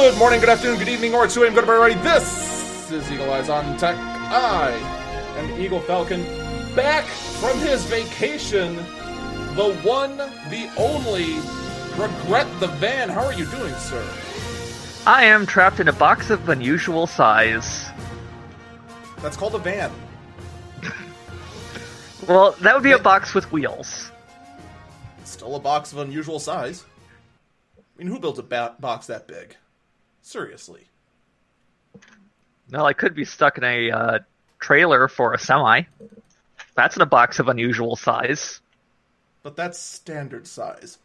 Good morning, good afternoon, good evening, or it's 2 a.m. Good to be ready. This is Eagle Eyes on Tech. I am Eagle Falcon, back from his vacation. The one, the only, Regret the Van. How are you doing, sir? I am trapped in a box of unusual size. That's called a van. Well, that would be a box with wheels. Still a box of unusual size. I mean, who built a box that big? Seriously. Well, I could be stuck in a trailer for a semi. That's in a box of unusual size. But that's standard size.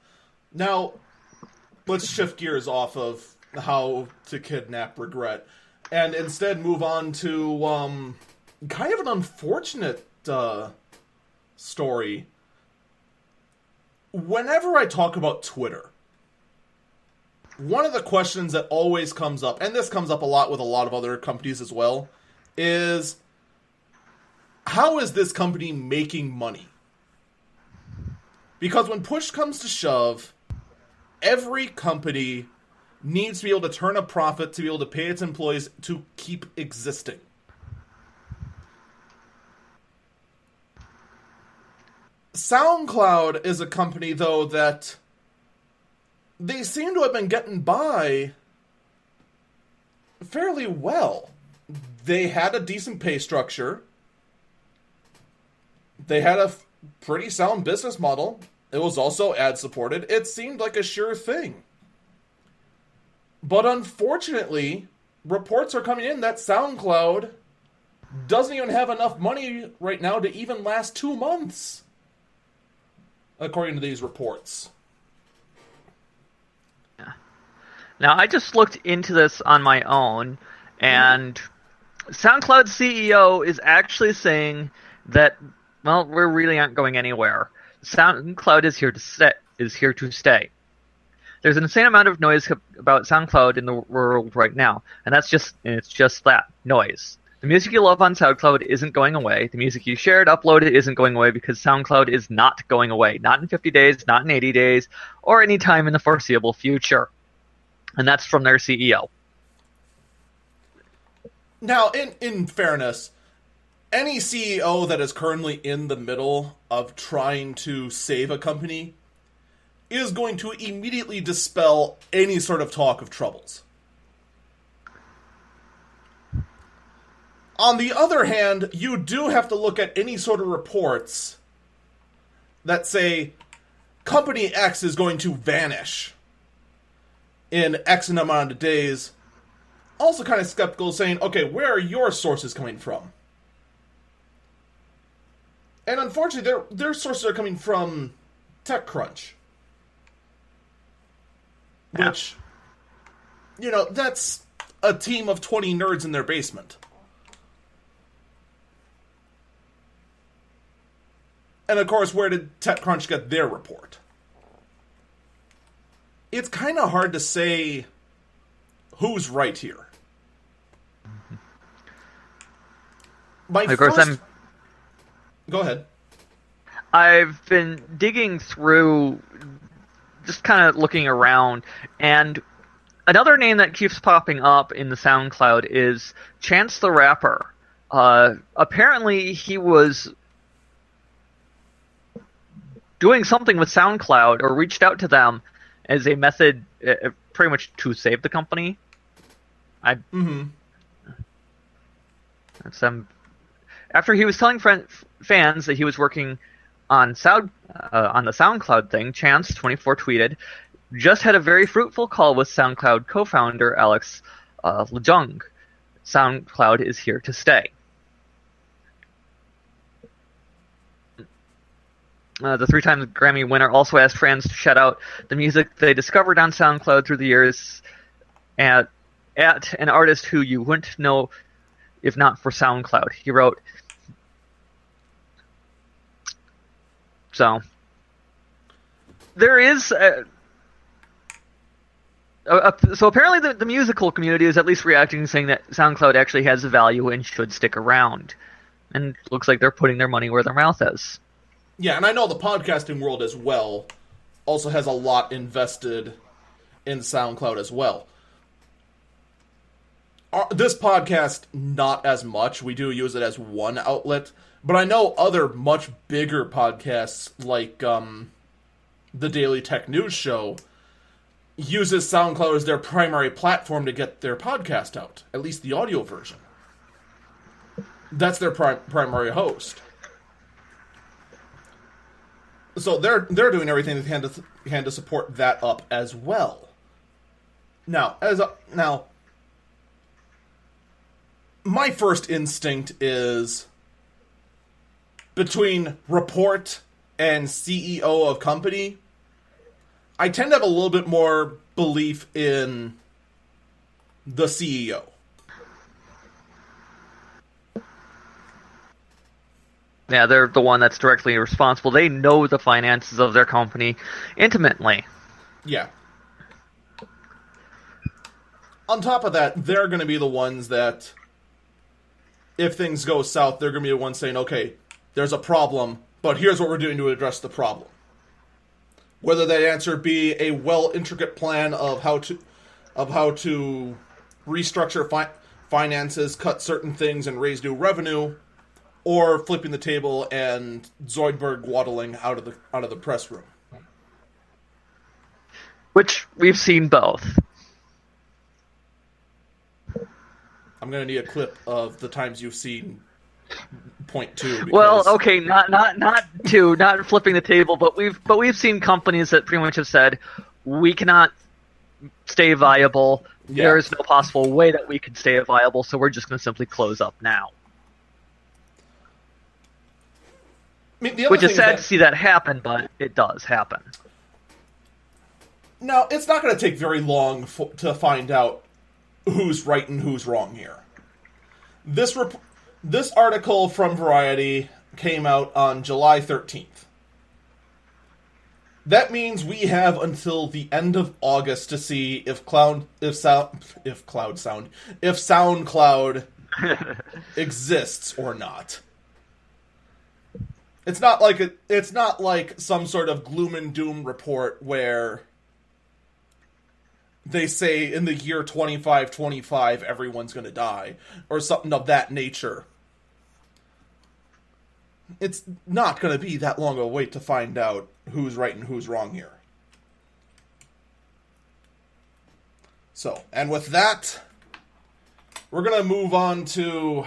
Now, let's shift gears off of how to kidnap Regret, and instead move on to kind of an unfortunate story. Whenever I talk about Twitter, one of the questions that always comes up, and this comes up a lot with a lot of other companies as well, is how is this company making money? Because when push comes to shove, every company needs to be able to turn a profit to be able to pay its employees to keep existing. SoundCloud is a company, though, that they seem to have been getting by fairly well. They had a decent pay structure. They had a pretty sound business model. It was also ad-supported. It seemed like a sure thing. But unfortunately, reports are coming in that SoundCloud doesn't even have enough money right now to even last 2 months, according to these reports. Now, I just looked into this on my own, and SoundCloud's CEO is actually saying that, well, we really aren't going anywhere. SoundCloud is here to stay. There's an insane amount of noise about SoundCloud in the world right now, and it's just that, noise. The music you love on SoundCloud isn't going away. The music you shared, uploaded isn't going away because SoundCloud is not going away. Not in 50 days, not in 80 days, or any time in the foreseeable future. And that's from their CEO. Now, in fairness, any CEO that is currently in the middle of trying to save a company is going to immediately dispel any sort of talk of troubles. On the other hand, you do have to look at any sort of reports that say Company X is going to vanish in X amount of days. Also kind of skeptical, saying, okay, where are your sources coming from? And unfortunately, their sources are coming from TechCrunch. Yeah. Which, that's a team of 20 nerds in their basement. And of course, where did TechCrunch get their report? It's kind of hard to say who's right here. Go ahead. I've been digging through, just kind of looking around, and another name that keeps popping up in the SoundCloud is Chance the Rapper. Apparently, he was doing something with SoundCloud, or reached out to them as a method, pretty much to save the company. After he was telling fans that he was working on the SoundCloud thing, Chance24 tweeted, "Just had a very fruitful call with SoundCloud co-founder Alex Lejeune. SoundCloud is here to stay." The 3-time Grammy winner also asked fans to shout out the music they discovered on SoundCloud through the years at an artist who you wouldn't know if not for SoundCloud. He wrote, so there is so apparently the musical community is at least reacting, saying that SoundCloud actually has value and should stick around. And it looks like they're putting their money where their mouth is. Yeah, and I know the podcasting world as well also has a lot invested in SoundCloud as well. This podcast, not as much. We do use it as one outlet. But I know other much bigger podcasts, like the Daily Tech News Show, uses SoundCloud as their primary platform to get their podcast out. At least the audio version. That's their primary host. So they're doing everything they can to support that up as well. Now, my first instinct is between report and CEO of company. I tend to have a little bit more belief in the CEO. Yeah, they're the one that's directly responsible. They know the finances of their company intimately. Yeah. On top of that, they're going to be the ones that, if things go south, they're going to be the ones saying, okay, there's a problem, but here's what we're doing to address the problem. Whether that answer be a intricate plan of how to restructure finances, cut certain things, and raise new revenue, or flipping the table and Zoidberg waddling out of the press room. Which we've seen both. I'm going to need a clip of the times you've seen point two. Because... Well, okay, not flipping the table, but we've seen companies that pretty much have said we cannot stay viable. Yeah. There is no possible way that we can stay viable, so we're just going to simply close up now. I mean, which is sad to see that happen, but it does happen. Now, it's not going to take very long to find out who's right and who's wrong here. This article from Variety came out on July 13th. That means we have until the end of August to see if SoundCloud exists or not. It's not like some sort of gloom and doom report where they say in the year 2525 everyone's going to die, or something of that nature. It's not going to be that long a wait to find out who's right and who's wrong here. So, and with that, we're going to move on to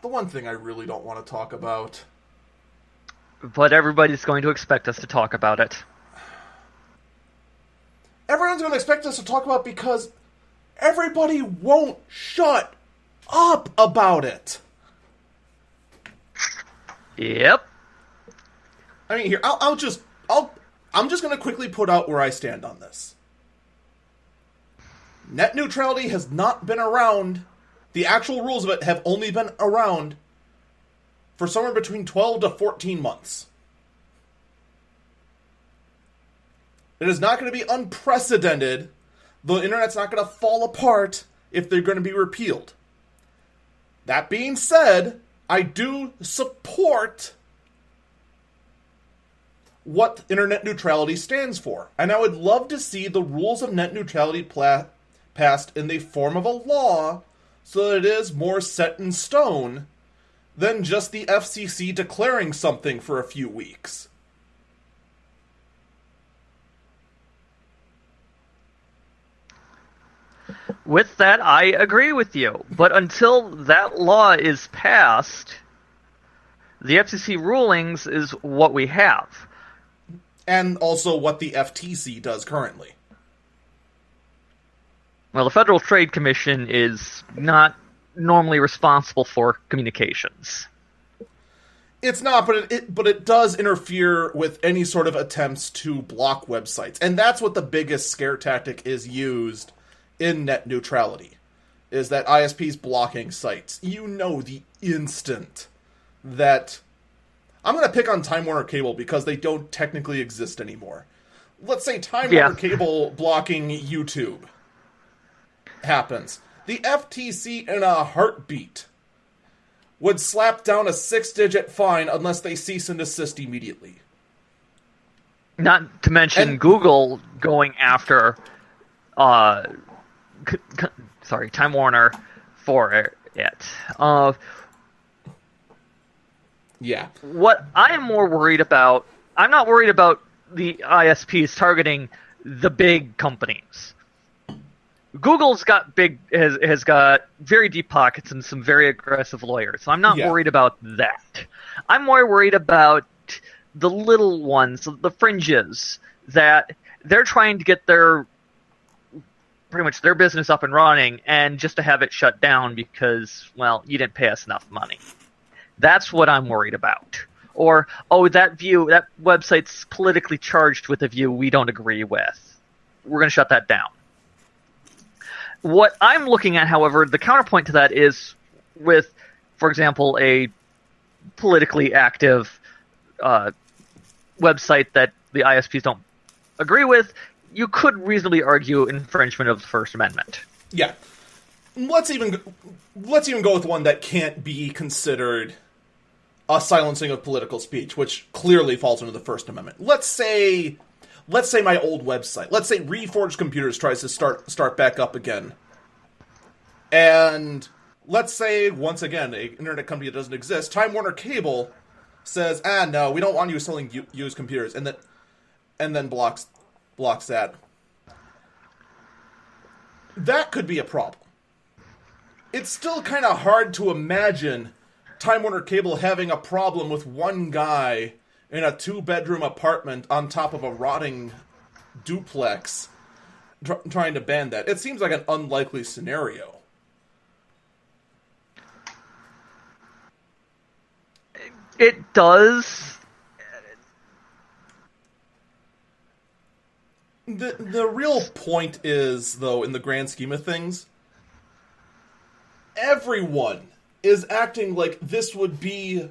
the one thing I really don't want to talk about. But everybody's going to expect us to talk about it. Everyone's going to expect us to talk about it because everybody won't shut up about it. Yep. I mean, here, I'm just going to quickly put out where I stand on this. Net neutrality has not been around. The actual rules of it have only been around for somewhere between 12 to 14 months. It is not going to be unprecedented. The internet's not going to fall apart if they're going to be repealed. That being said, I do support what internet neutrality stands for. And I would love to see the rules of net neutrality passed in the form of a law so that it is more set in stone than just the FCC declaring something for a few weeks. With that, I agree with you. But until that law is passed, the FCC rulings is what we have. And also what the FTC does currently. Well, the Federal Trade Commission is not normally responsible for communications. It's not, but it does interfere with any sort of attempts to block websites. And that's what the biggest scare tactic is used in net neutrality, is that ISPs blocking sites. You know the instant that... I'm going to pick on Time Warner Cable because they don't technically exist anymore. Let's say Time Warner Cable blocking YouTube happens. The FTC in a heartbeat would slap down a 6-digit fine unless they cease and desist immediately. Not to mention Google going after Time Warner for it. Yeah. What I am more worried about, I'm not worried about the ISPs targeting the big companies. Google's got has got very deep pockets and some very aggressive lawyers, so I'm not worried about that. I'm more worried about the little ones, the fringes, that they're trying to get pretty much their business up and running, and just to have it shut down because, well, you didn't pay us enough money. That's what I'm worried about. Or, that website's politically charged with a view we don't agree with. We're going to shut that down. What I'm looking at, however, the counterpoint to that is with, for example, a politically active website that the ISPs don't agree with, you could reasonably argue infringement of the First Amendment. Yeah. Let's even go with one that can't be considered a silencing of political speech, which clearly falls under the First Amendment. Let's say my old website. Let's say Reforged Computers tries to start back up again. And let's say, once again, an internet company that doesn't exist, Time Warner Cable says, no, we don't want you selling used computers, and then blocks that. That could be a problem. It's still kind of hard to imagine Time Warner Cable having a problem with one guy in a 2-bedroom apartment on top of a rotting duplex trying to ban that. It seems like an unlikely scenario. It does. The real point is, though, in the grand scheme of things, everyone is acting like this would be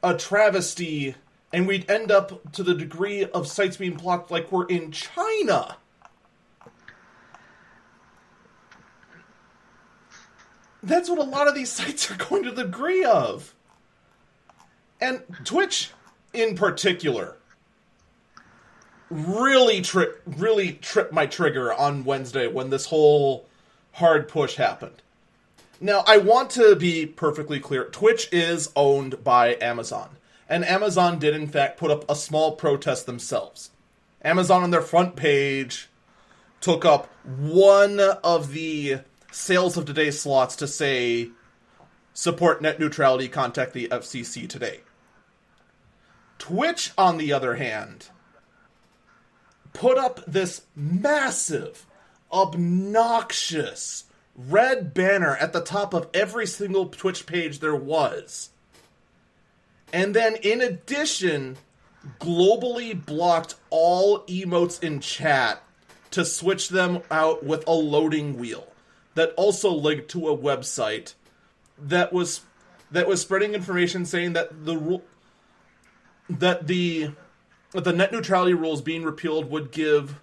a travesty, and we'd end up to the degree of sites being blocked like we're in China. That's what a lot of these sites are going to the degree of. And Twitch, in particular, really tripped my trigger on Wednesday when this whole hard push happened. Now, I want to be perfectly clear. Twitch is owned by Amazon. And Amazon did, in fact, put up a small protest themselves. Amazon, on their front page, took up one of the sales of today slots to say, support net neutrality, contact the FCC today. Twitch, on the other hand, put up this massive, obnoxious red banner at the top of every single Twitch page there was. And then, in addition, globally blocked all emotes in chat to switch them out with a loading wheel that also linked to a website that was spreading information saying that the net neutrality rules being repealed would give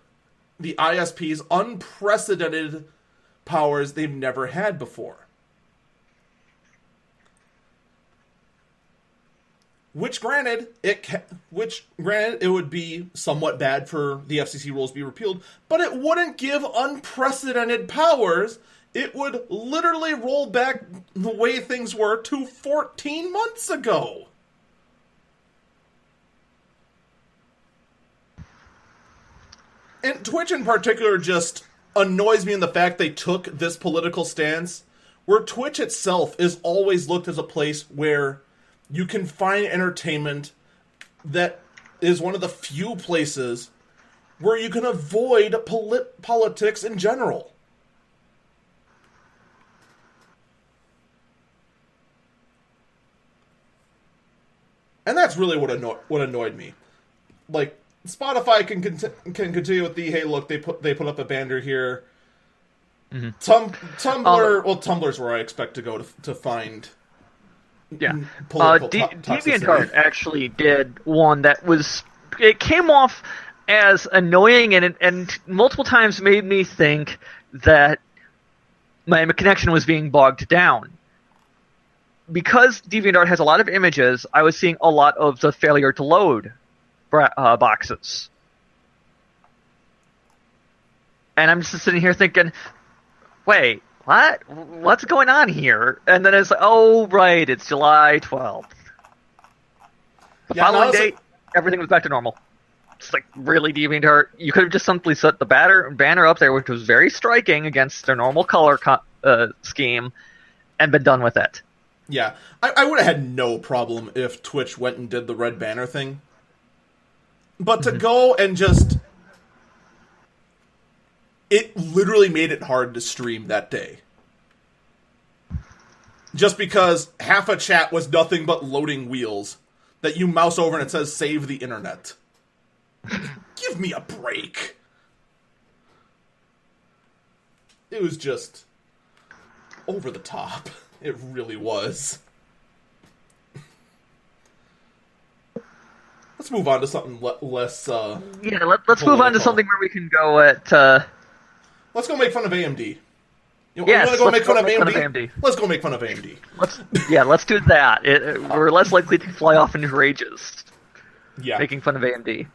the ISPs unprecedented powers they've never had before. Which granted, it would be somewhat bad for the FCC rules to be repealed, but it wouldn't give unprecedented powers. It would literally roll back the way things were to 14 months ago. And Twitch in particular just annoys me in the fact they took this political stance, where Twitch itself is always looked as a place where you can find entertainment that is one of the few places where you can avoid politics in general. And that's really what annoyed me. Like, Spotify can continue with the, hey, look, they put up a banner here. Mm-hmm. Tumblr, Tumblr's where I expect to go to find. Yeah, DeviantArt actually did one that it came off as annoying and multiple times made me think that my connection was being bogged down. Because DeviantArt has a lot of images, I was seeing a lot of the failure to load boxes. And I'm just sitting here thinking, wait, what? What's going on here? And then it's like, oh, right, it's July 12th. The following day, everything was back to normal. It's like, really, do you mean to hurt? You could have just simply set the banner up there, which was very striking against their normal color scheme, and been done with it. Yeah, I would have had no problem if Twitch went and did the red banner thing. But to go and just... It literally made it hard to stream that day. Just because half a chat was nothing but loading wheels that you mouse over and it says, save the internet. Give me a break. It was just over the top. It really was. Let's move on to something less... let's move on to something where we can go at... Let's go make fun of AMD. You want to go make fun of AMD? Let's go make fun of AMD. Let's do that. We're less likely to fly off into rages. Yeah. Making fun of AMD.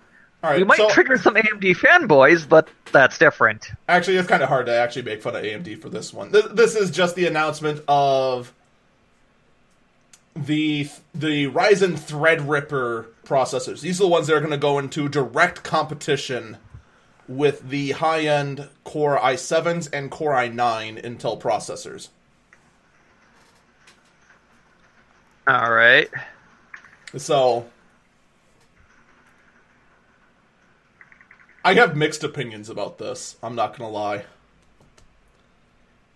All right, we might trigger some AMD fanboys, but that's different. Actually, it's kind of hard to actually make fun of AMD for this one. This is just the announcement of the Ryzen Threadripper processors. These are the ones that are going to go into direct competition with the high-end Core i7s and Core i9 Intel processors. All right. So I have mixed opinions about this. I'm not going to lie.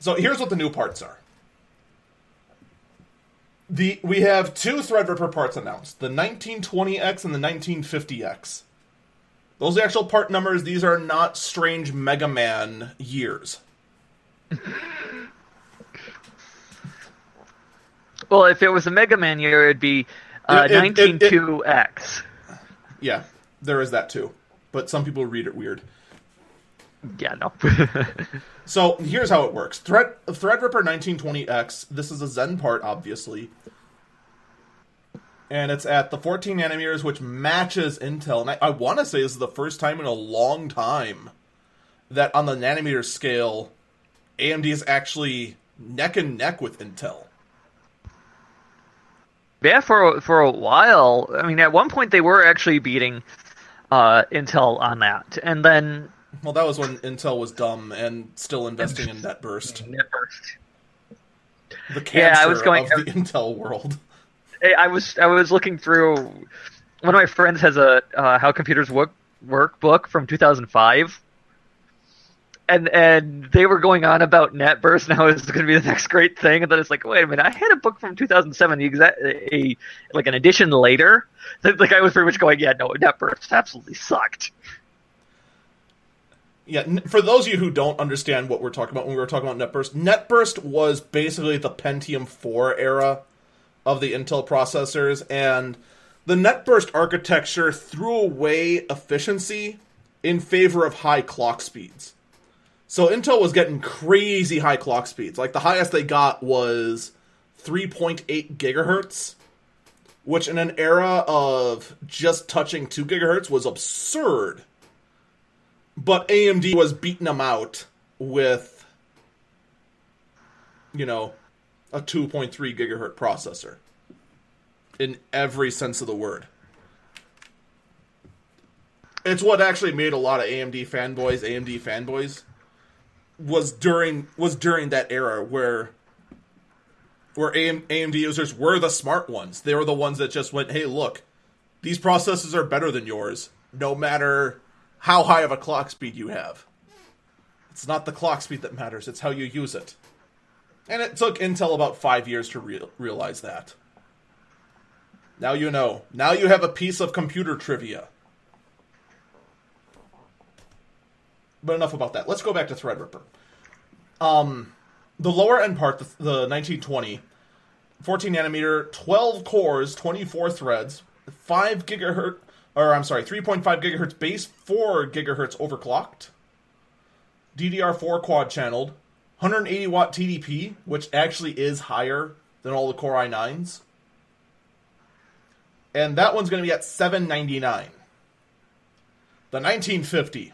So here's what the new parts are. We have two Threadripper parts announced, the 1920X and the 1950X. Those are the actual part numbers. These are not strange Mega Man years. Well, if it was a Mega Man year, it'd be 192X. Yeah, there is that too. But some people read it weird. Yeah, no. So, here's how it works. Threadripper 1920X, this is a Zen part, obviously. And it's at the 14 nanometers, which matches Intel. And I want to say this is the first time in a long time that on the nanometer scale, AMD is actually neck and neck with Intel. Yeah, for a while. I mean, at one point they were actually beating Intel on that. And then... Well, that was when Intel was dumb and still investing in NetBurst. The cancer of the Intel world. I was looking through. One of my friends has a How Computers Work book from 2005, and they were going on about NetBurst and how it's going to be the next great thing. And then it's like, wait a minute, I had a book from 2007, like an edition later. The guy was pretty much going, yeah, no, NetBurst absolutely sucked. Yeah, for those of you who don't understand what we're talking about when we were talking about NetBurst was basically the Pentium 4 era of the Intel processors, and the NetBurst architecture threw away efficiency in favor of high clock speeds. So Intel was getting crazy high clock speeds. Like, the highest they got was 3.8 gigahertz, which in an era of just touching 2 gigahertz was absurd. But AMD was beating them out with, a 2.3 gigahertz processor. In every sense of the word. It's what actually made a lot of AMD fanboys, was during that era where AMD users were the smart ones. They were the ones that just went, hey, look, these processors are better than yours, no matter how high of a clock speed you have. It's not the clock speed that matters, it's how you use it. And it took Intel about 5 years to realize that. Now you know. Now you have a piece of computer trivia. But enough about that. Let's go back to Threadripper. The lower end part, the 1920, 14 nanometer, 12 cores, 24 threads, 3.5 gigahertz base, 4 gigahertz overclocked, DDR4 quad channeled, 180 watt TDP, which actually is higher than all the Core i9s. And that one's going to be at $799. The 1950.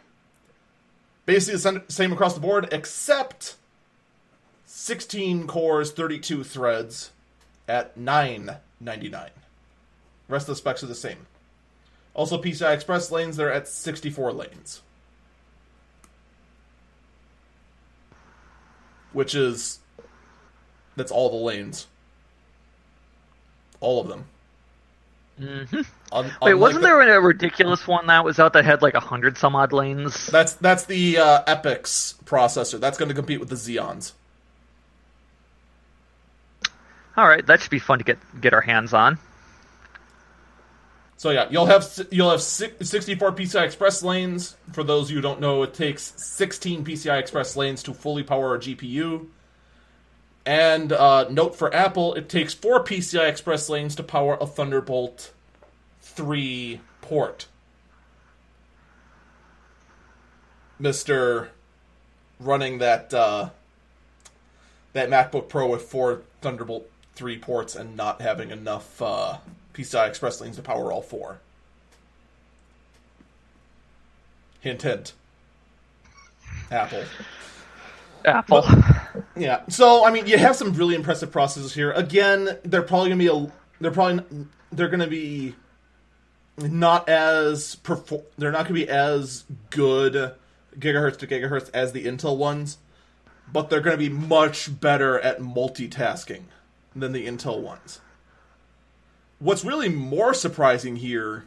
Basically the same across the board, except 16 cores, 32 threads at $9.99. Rest of the specs are the same. Also, PCI Express lanes, they're at 64 lanes. Which is... That's all the lanes. All of them. Mm-hmm. Wait, wasn't there a ridiculous one that was out that had like 100 some odd lanes? That's the Epic's processor. That's going to compete with the Xeons. All right, that should be fun to get our hands on. So yeah, you'll have 64 PCI Express lanes. For those of you who don't know, it takes 16 PCI Express lanes to fully power a GPU. And note for Apple, it takes 4 PCI Express lanes to power a Thunderbolt 3 port. Mr. running that MacBook Pro with 4 Thunderbolt 3 ports and not having enough PCI Express lanes to power all 4. Hint, hint. Apple. But, yeah. So, I mean, you have some really impressive processors here. Again, they're going to be not as they're not going to be as good gigahertz to gigahertz as the Intel ones, but they're going to be much better at multitasking than the Intel ones. What's really more surprising here,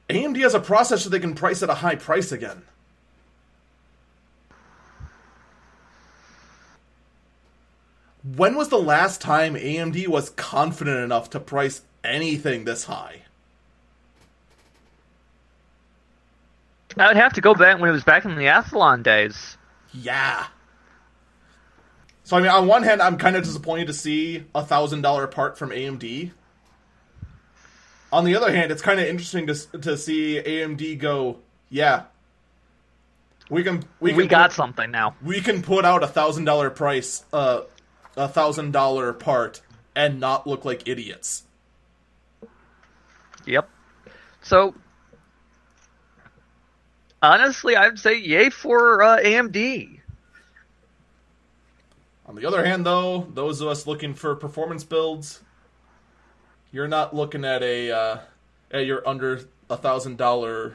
AMD has a processor they can price at a high price again. When was the last time AMD was confident enough to price anything this high? I would have to go back when it was back in the Athlon days. Yeah. So, I mean, on one hand, I'm kind of disappointed to see a $1,000 part from AMD. On the other hand, it's kind of interesting to see AMD go, yeah, we got something now. We can put out $1,000 price, $1,000 part, and not look like idiots. Yep. So, honestly, I'd say yay for AMD. On the other hand, though, those of us looking for performance builds, you're not looking at your under $1,000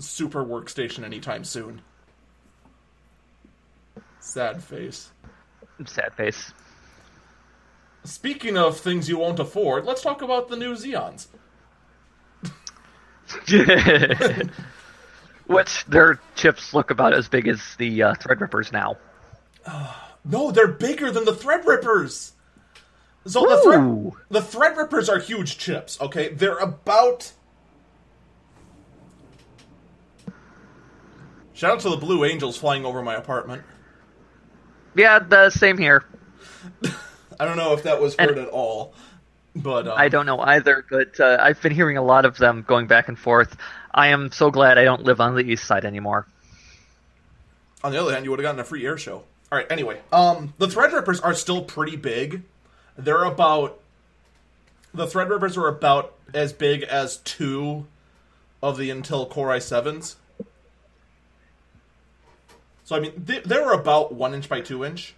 super workstation anytime soon. Sad face. Sad face. Speaking of things you won't afford, let's talk about the new Xeons. Which their chips look about as big as the Threadrippers now. No, they're bigger than the Threadrippers. So the Threadrippers are huge chips, okay? They're about... Shout out to the Blue Angels flying over my apartment. Yeah, the same here. I don't know if that was heard at all, but... I don't know either, but I've been hearing a lot of them going back and forth. I am so glad I don't live on the east side anymore. On the other hand, you would have gotten a free air show. Alright, anyway. The Threadrippers are still pretty big. They're about... The Threadrippers are about as big as 2 of the Intel Core i7s. So, I mean, they were about 1 inch by 2 inch.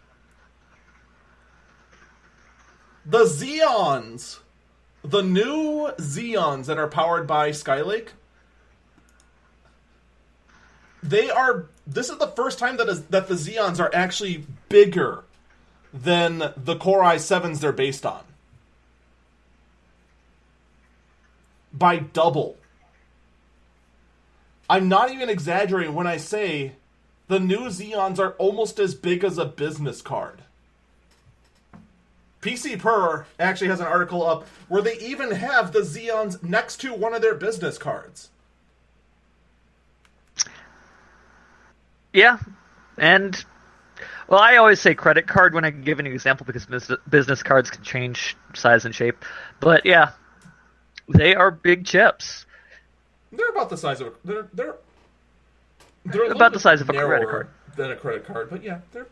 The Xeons! The new Xeons that are powered by Skylake, this is the first time that the Xeons are actually bigger than the Core i7s they're based on. By double. I'm not even exaggerating when I say the new Xeons are almost as big as a business card. PC Per actually has an article up where they even have the Xeons next to one of their business cards. Yeah, and... Well, I always say credit card when I give an example because business cards can change size and shape. But yeah, they are big chips. They're about the size of they're about the size of a credit card. Than a credit card, but yeah, they're.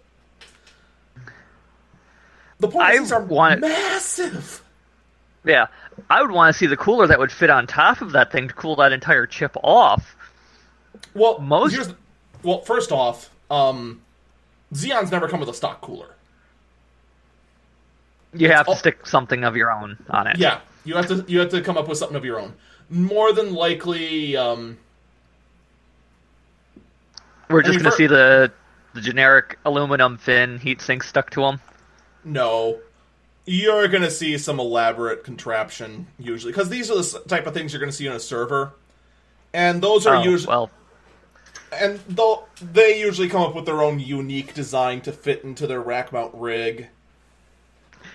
The point is, these are massive. Yeah, I would want to see the cooler that would fit on top of that thing to cool that entire chip off. Well, first off, Xeons never come with a stock cooler. You have to stick something of your own on it. Yeah, you have to come up with something of your own. More than likely, we're just going to see the generic aluminum fin heatsink stuck to them. No, you're going to see some elaborate contraption usually, because these are the type of things you're going to see on a server, and those are usually and they usually come up with their own unique design to fit into their rack mount rig.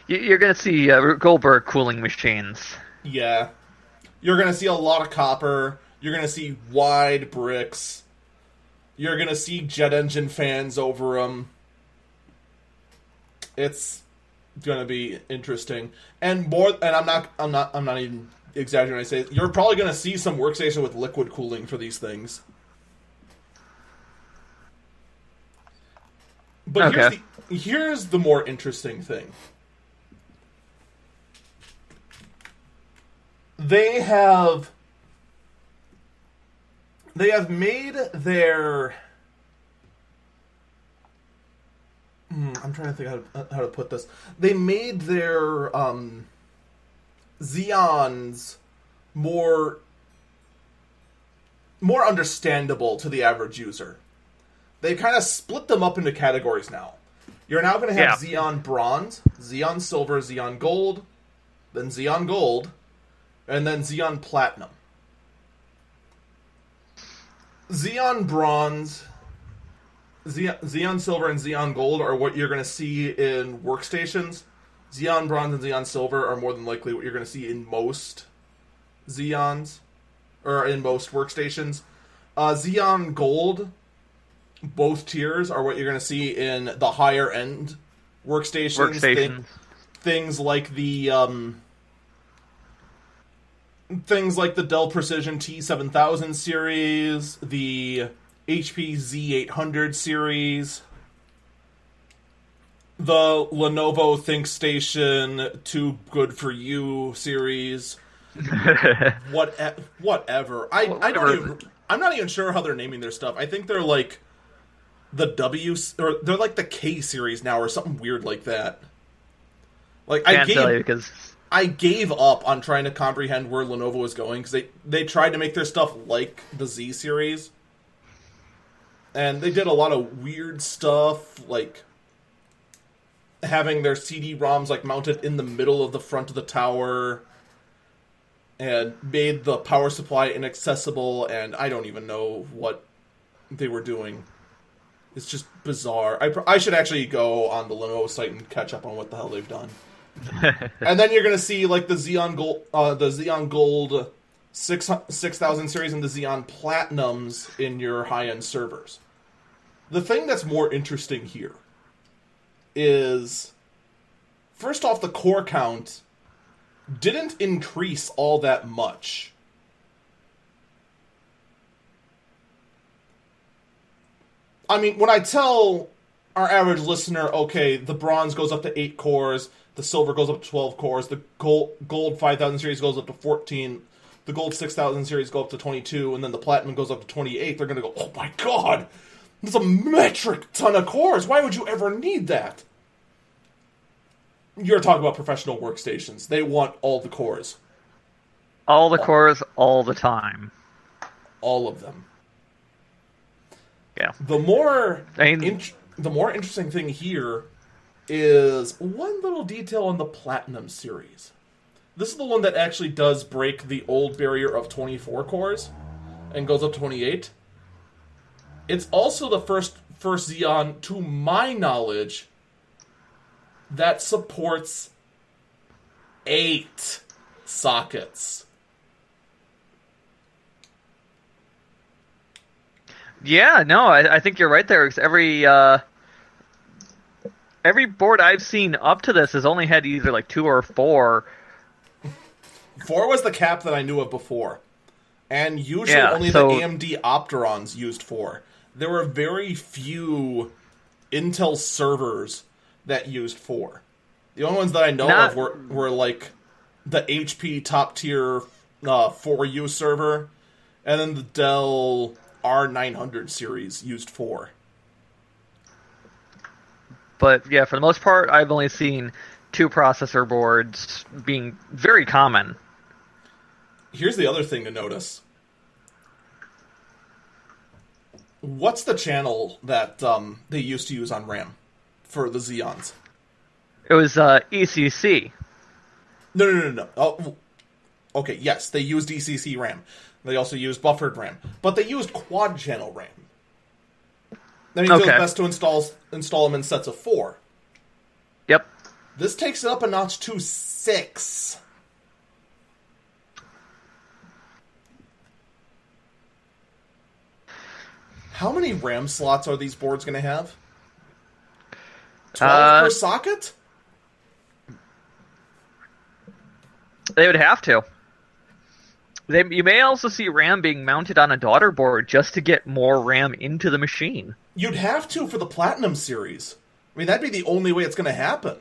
You're going to see Goldberg cooling machines. Yeah. You're going to see a lot of copper. You're going to see wide bricks. You're going to see jet engine fans over them. It's going to be interesting. And I'm not even exaggerating when I say it. You're probably going to see some workstation with liquid cooling for these things. But okay. here's the more interesting thing. They have made their... I'm trying to think how to put this. They made their Xeons more understandable to the average user. They kind of split them up into categories now. You're now going to have Xeon Bronze, Xeon Silver, Xeon Gold, then Xeon Gold, and then Xeon Platinum. Xeon Bronze, Xeon Silver, and Xeon Gold are what you're going to see in workstations. Xeon Bronze and Xeon Silver are more than likely what you're going to see in most Xeons, or in most workstations. Xeon Gold, both tiers, are what you're going to see in the higher end workstations. Things like the Dell Precision T7000 series, the HP Z800 series, the Lenovo ThinkStation Too Good For You series. Whatever. I'm not even sure how they're naming their stuff. I think they're like the W, or they're like the K series now, or something weird like that. Like I gave up on trying to comprehend where Lenovo was going, because they tried to make their stuff like the Z series. And they did a lot of weird stuff, like having their CD-ROMs like mounted in the middle of the front of the tower, and made the power supply inaccessible, and I don't even know what they were doing. It's just bizarre. I should actually go on the Lenovo site and catch up on what the hell they've done. And then you're going to see like the Xeon Gold 6000 series and the Xeon Platinums in your high-end servers. The thing that's more interesting here is, first off, the core count didn't increase all that much. I mean, when I tell our average listener, okay, the bronze goes up to 8 cores, the silver goes up to 12 cores, the gold 5000 series goes up to 14, the gold 6000 series go up to 22, and then the platinum goes up to 28, they're going to go, oh my god, that's a metric ton of cores, why would you ever need that? You're talking about professional workstations. They want all the cores. All the cores, all the time. All of them. Yeah. The more interesting thing here is one little detail on the Platinum series. This is the one that actually does break the old barrier of 24 cores and goes up to 28. It's also the first Xeon, to my knowledge, that supports 8 sockets. Yeah, no, I think you're right there. Because every board I've seen up to this has only had either like 2 or 4. 4 was the cap that I knew of before. And usually only the AMD Opterons used 4. There were very few Intel servers that used 4. The only ones that I know of were like the HP top tier 4U server, and then the Dell R900 series used 4. but yeah, for the most part, I've only seen 2 processor boards being very common. Here's the other thing to notice. What's the channel that they used to use on RAM for the Xeons? It was ECC. No. Oh, okay, yes, they used ECC RAM. They also used buffered RAM. But they used quad-channel RAM. That means it was best to install them in sets of 4. Yep. This takes it up a notch to 6. How many RAM slots are these boards going to have? 12 per socket? They would have to. You may also see RAM being mounted on a daughter board just to get more RAM into the machine. You'd have to for the Platinum series. I mean, that'd be the only way it's going to happen.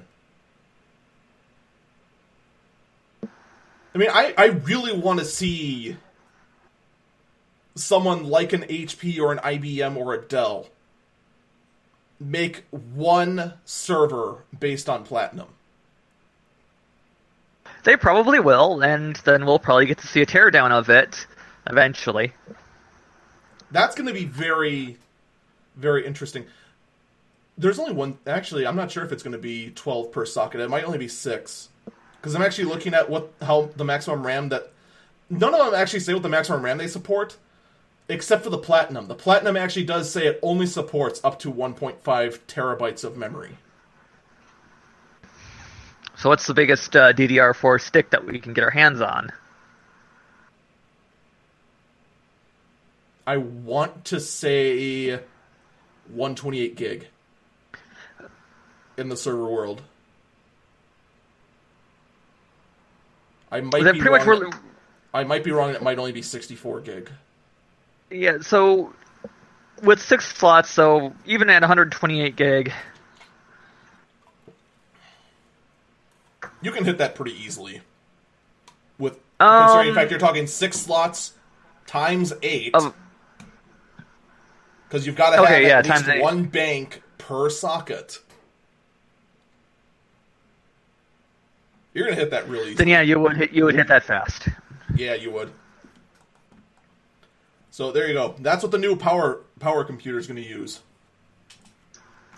I mean, I really want to see someone like an HP or an IBM or a Dell make one server based on Platinum. They probably will, and then we'll probably get to see a teardown of it eventually. That's going to be very, very interesting. There's only one... Actually, I'm not sure if it's going to be 12 per socket. It might only be 6. Because I'm actually looking at how the maximum RAM that... None of them actually say what the maximum RAM they support, except for the Platinum. The Platinum actually does say it only supports up to 1.5 terabytes of memory. So what's the biggest DDR4 stick that we can get our hands on? I want to say 128 gig in the server world. I might be wrong. I might be wrong. It might only be 64 gig. Yeah, so with 6 slots, so even at 128 gig... You can hit that pretty easily. Considering the fact you're talking 6 slots times 8. Because you've got to have at least 1 bank per socket. You're going to hit that really easily. Then yeah, you would hit that fast. Yeah, you would. So there you go. That's what the new power computer is going to use.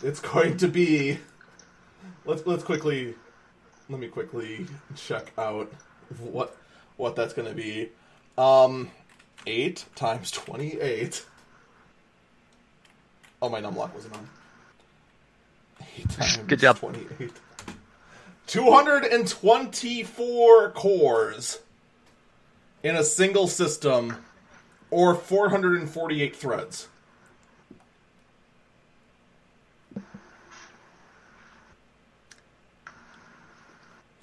It's going to be... Let me quickly check out what that's going to be. 8 times 28. Oh, my numlock wasn't on. 8 times Good job. 28. 224 cores in a single system, or 448 threads.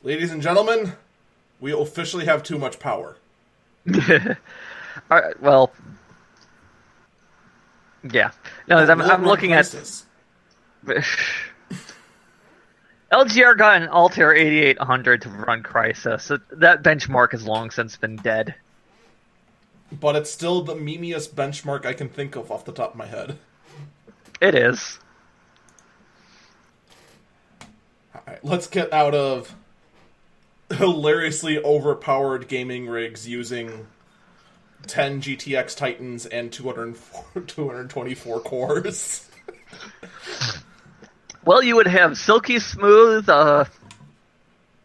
Ladies and gentlemen, we officially have too much power. All right, well, yeah. No, I'm looking at... LGR got an Altair 8800 to run Crysis. So that benchmark has long since been dead. But it's still the memeiest benchmark I can think of off the top of my head. It is. Alright, let's get out of hilariously overpowered gaming rigs using 10 GTX Titans and 224 cores. Well, you would have silky smooth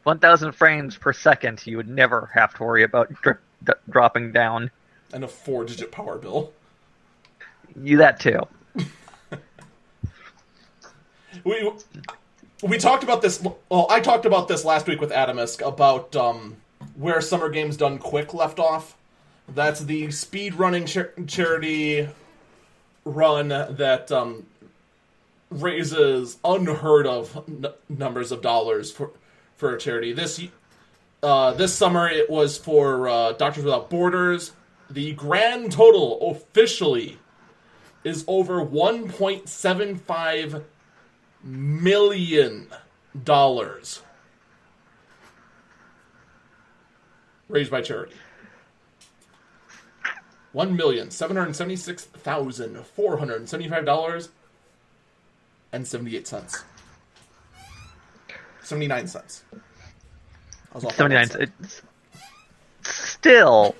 1,000 frames per second. You would never have to worry about dropping down. And a 4-digit power bill. That too. We talked about this... Well, I talked about this last week with Atomisk about where Summer Games Done Quick left off. That's the speedrunning charity run that raises unheard of numbers of dollars for a charity. This summer it was for Doctors Without Borders. The grand total officially is over $1.75 million raised by charity. $1,776,475.78. 79 cents. I was off 79 cents. Still,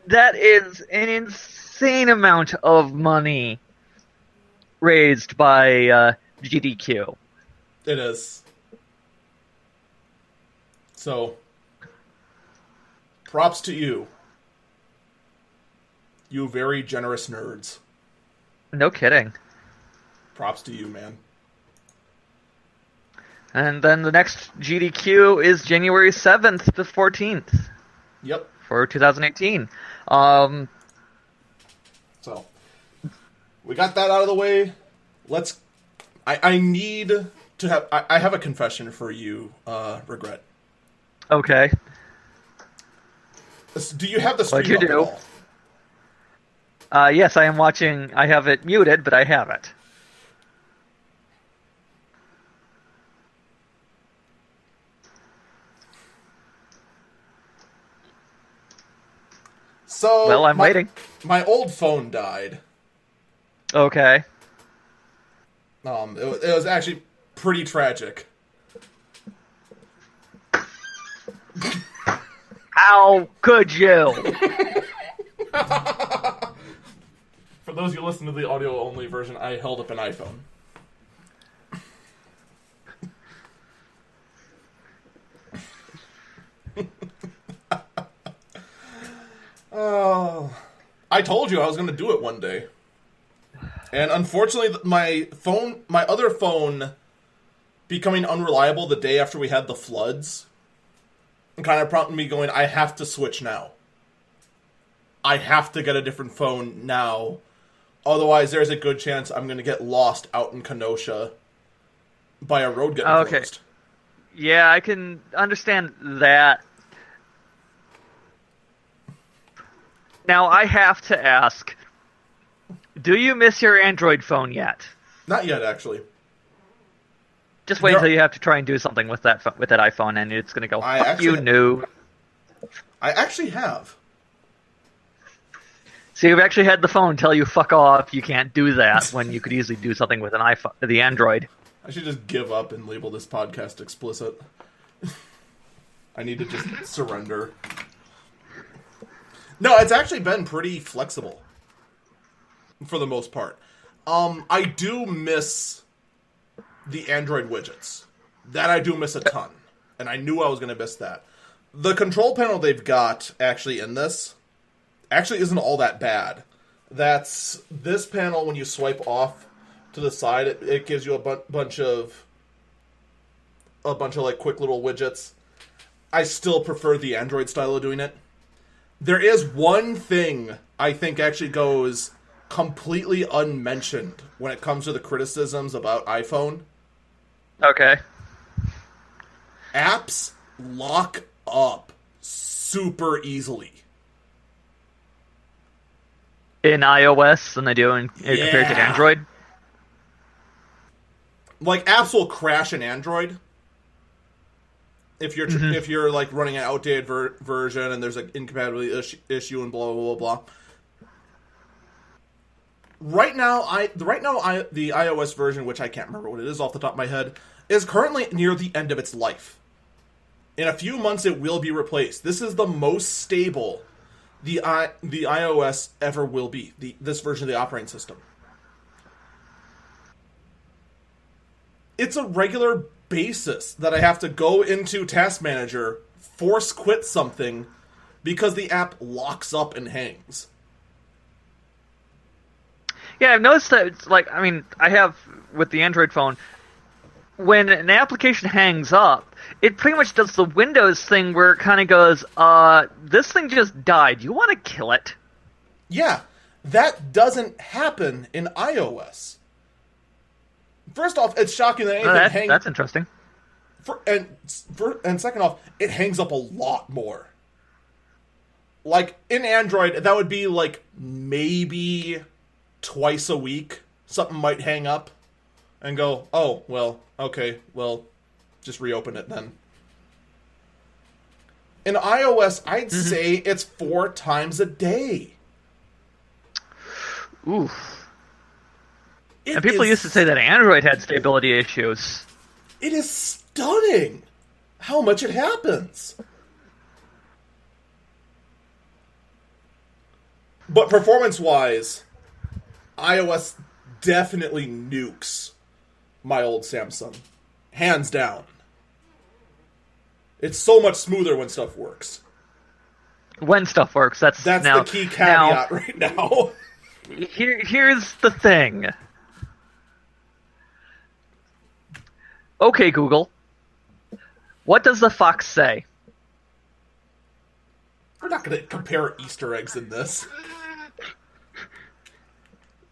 that is an insane amount of money raised by GDQ. It is. So, props to you. You very generous nerds. No kidding. Props to you, man. And then the next GDQ is January 7th to 14th. Yep. For 2018. So, we got that out of the way. I need to have... I have a confession for you, Regret. Okay. Do you have the stream What'd you up do? at all? Yes, I am watching. I have it muted, but I have it. So, Well, I'm waiting. My old phone died. Okay. It was actually pretty tragic. How could you? For those who listen to the audio-only version, I held up an iPhone. Oh, I told you I was going to do it one day. And unfortunately, my other phone becoming unreliable the day after we had the floods kind of prompted me going, I have to switch now. I have to get a different phone now. Otherwise, there's a good chance I'm going to get lost out in Kenosha by a road getting closed. Yeah, I can understand that. Now, I have to ask, do you miss your Android phone yet? Not yet, actually. Just wait until you have to try and do something with that iPhone, and it's going to go, fuck you, noob. I actually have. So you've actually had the phone tell you, fuck off, you can't do that, when you could easily do something with an iPhone, the Android. I should just give up and label this podcast explicit. I need to just surrender. No, it's actually been pretty flexible. For the most part. I do miss the Android widgets. That I do miss a ton. And I knew I was going to miss that. The control panel they've got, actually, in this, actually isn't all that bad. That's this panel, when you swipe off to the side, it gives you a bunch of like quick little widgets. I still prefer the Android style of doing it. There is one thing I think actually goes completely unmentioned when it comes to the criticisms about iPhone. Okay. Apps lock up super easily. In iOS than they do compared to Android? Like, apps will crash in Android if you're like running an outdated version and there's an incompatibility issue and blah blah blah blah. Right now, the iOS version, which I can't remember what it is off the top of my head, is currently near the end of its life. In a few months, it will be replaced. This is the most stable the iOS ever will be. This version of the operating system. It's a regular basis that I have to go into Task Manager, force quit something, because the app locks up and hangs. Yeah, I've noticed that it's like, I mean, I have with the Android phone, when an application hangs up, it pretty much does the Windows thing where it kind of goes, this thing just died. You want to kill it? Yeah, that doesn't happen in iOS. First off, it's shocking that anything hangs... That's interesting. And second off, it hangs up a lot more. Like, in Android, that would be like maybe twice a week. Something might hang up and go, oh, well, okay, well, just reopen it then. In iOS, I'd say it's 4 times a day. Oof. And people used to say that Android had stability issues. It is stunning how much it happens. But performance-wise, iOS definitely nukes my old Samsung. Hands down. It's so much smoother when stuff works. When stuff works, that's the key caveat right now. Here's the thing. Okay, Google. What does the fox say? We're not going to compare Easter eggs in this.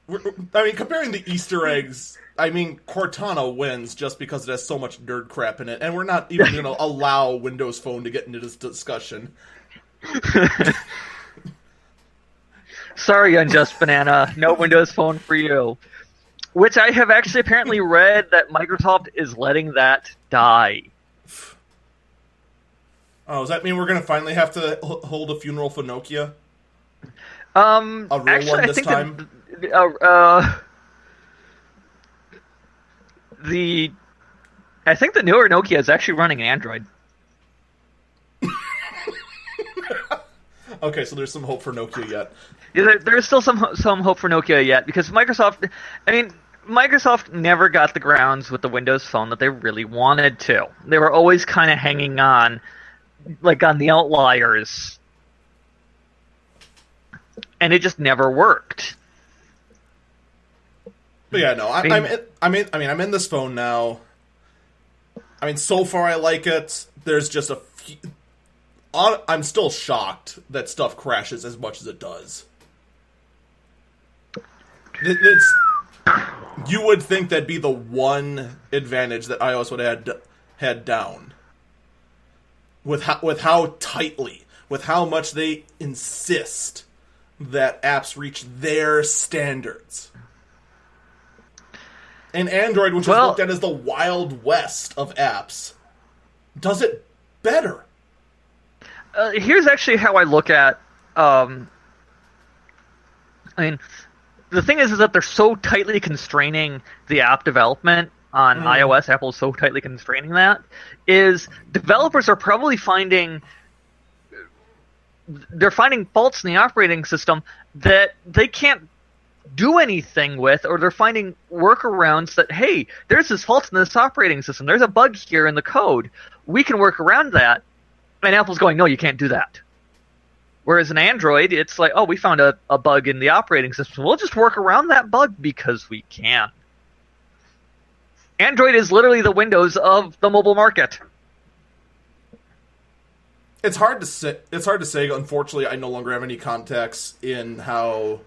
Comparing the Easter eggs, Cortana wins just because it has so much nerd crap in it, and we're not even going to allow Windows Phone to get into this discussion. Sorry, Unjust Banana. No Windows Phone for you. Which I have actually apparently read that Microsoft is letting that die. Oh, does that mean we're going to finally have to hold a funeral for Nokia? A real one this time? I think the newer Nokia is actually running Android. Okay, so there's some hope for Nokia yet. Yeah, there's still some hope for Nokia yet, because Microsoft never got the grounds with the Windows Phone that they really wanted to. They were always kind of hanging on, like on the outliers, and it just never worked. But yeah, no, I'm in this phone now. So far I like it. There's just a few. I'm still shocked that stuff crashes as much as it does. You would think that'd be the one advantage that iOS would have had down. With how tightly, with how much they insist that apps reach their standards. And Android, which is looked at as the Wild West of apps, does it better. Here's actually how I look at... the thing is that they're so tightly constraining the app development on iOS. Apple's so tightly constraining that, is developers are probably finding faults in the operating system that they can't do anything with, or they're finding workarounds that, hey, there's this fault in this operating system. There's a bug here in the code. We can work around that. And Apple's going, no, you can't do that. Whereas in Android, it's like, oh, we found a bug in the operating system. We'll just work around that bug because we can. Android is literally the Windows of the mobile market. It's hard to say. Unfortunately, I no longer have any context in how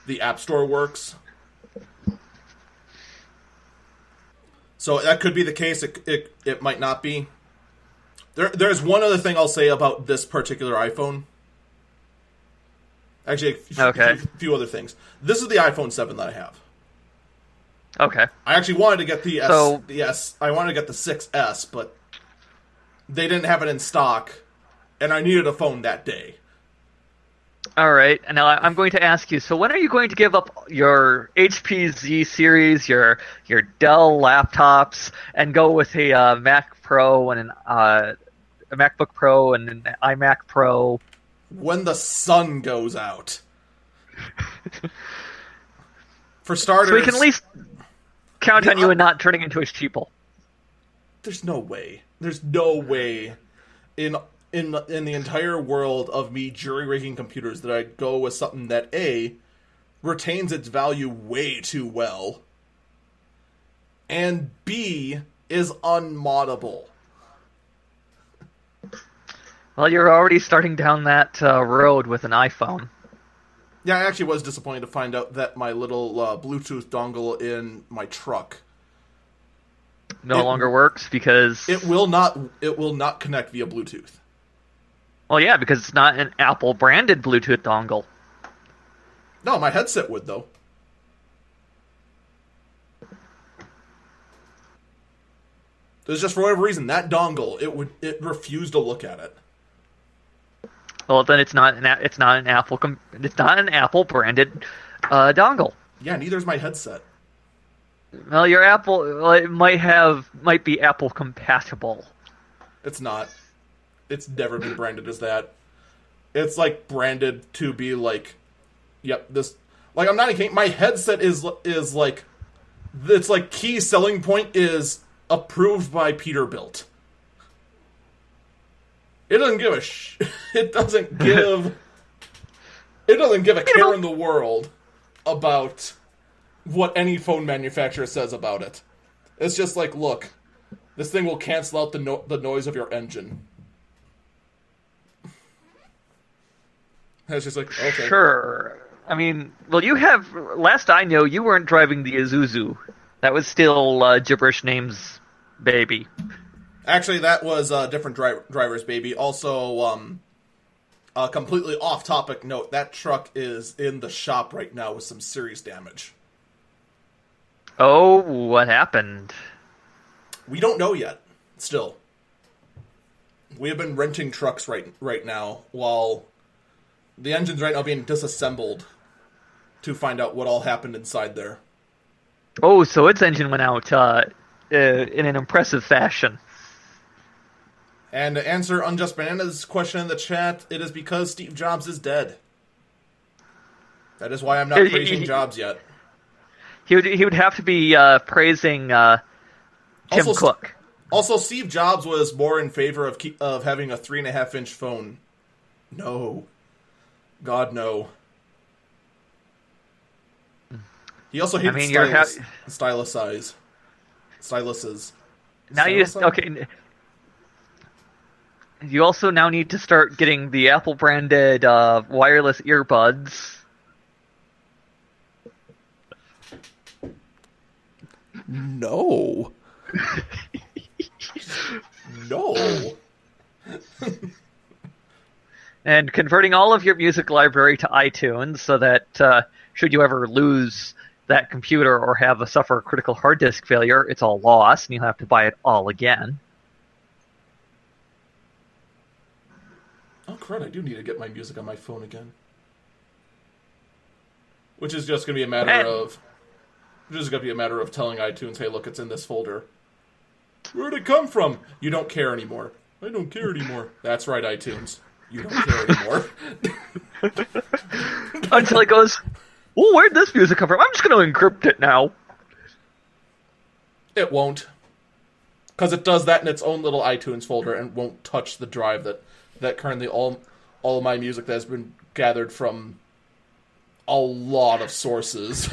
the App Store works. So that could be the case. It might not be. There's one other thing I'll say about this particular iPhone. Actually, a few other things. This is the iPhone 7 that I have. Okay. I actually wanted to get the S. I wanted to get the 6S, but they didn't have it in stock, and I needed a phone that day. All right, and now I'm going to ask you. So when are you going to give up your HP Z series, your Dell laptops, and go with a Mac Pro and a MacBook Pro and an iMac Pro? When the sun goes out. For starters, so we can at least count on you and not turning into a sheeple. There's no way. There's no way in the entire world of me jury-rigging computers that I'd go with something that A, retains its value way too well, and B, is unmoddable. Well, you're already starting down that road with an iPhone. Yeah, I actually was disappointed to find out that my little Bluetooth dongle in my truck no longer works because it will not connect via Bluetooth. Well, yeah, because it's not an Apple branded Bluetooth dongle. No, my headset would though. There's just for whatever reason that dongle it refused to look at it. Well, then it's not an Apple branded dongle. Yeah, neither is my headset. Well, your Apple, well, it might be Apple compatible. It's not. It's never been branded as that. It's like branded to be like, yep, this. Like, I'm not even kidding. My headset is like, it's like key selling point is approved by Peterbilt. It doesn't give a it doesn't give a care in the world about what any phone manufacturer says about it. It's just like, look, this thing will cancel out the noise of your engine. And it's just like, okay. Sure. I mean, well, last I know, you weren't driving the Isuzu. That was still gibberish names, baby. Actually, that was a different driver's baby. Also, a completely off-topic note, that truck is in the shop right now with some serious damage. Oh, what happened? We don't know yet, still. We have been renting trucks right now, while the engine's right now being disassembled to find out what all happened inside there. Oh, so its engine went out in an impressive fashion. And to answer Unjust Banana's question in the chat, it is because Steve Jobs is dead. That is why I'm not praising Jobs yet. He would have to be praising Tim Cook. Also, Steve Jobs was more in favor of having a 3.5-inch phone. No. God, no. He also hated styluses. Now okay. You also now need to start getting the Apple branded wireless earbuds. No. No. And converting all of your music library to iTunes so that should you ever lose that computer or suffer a critical hard disk failure, it's all lost and you'll have to buy it all again. Oh, crud, I do need to get my music on my phone again. Which is just going to be a matter of telling iTunes, hey, look, it's in this folder. Where'd it come from? You don't care anymore. I don't care anymore. That's right, iTunes. You don't care anymore. Until it goes, well, where'd this music come from? I'm just going to encrypt it now. It won't. Because it does that in its own little iTunes folder and won't touch the drive that currently all of my music that has been gathered from a lot of sources.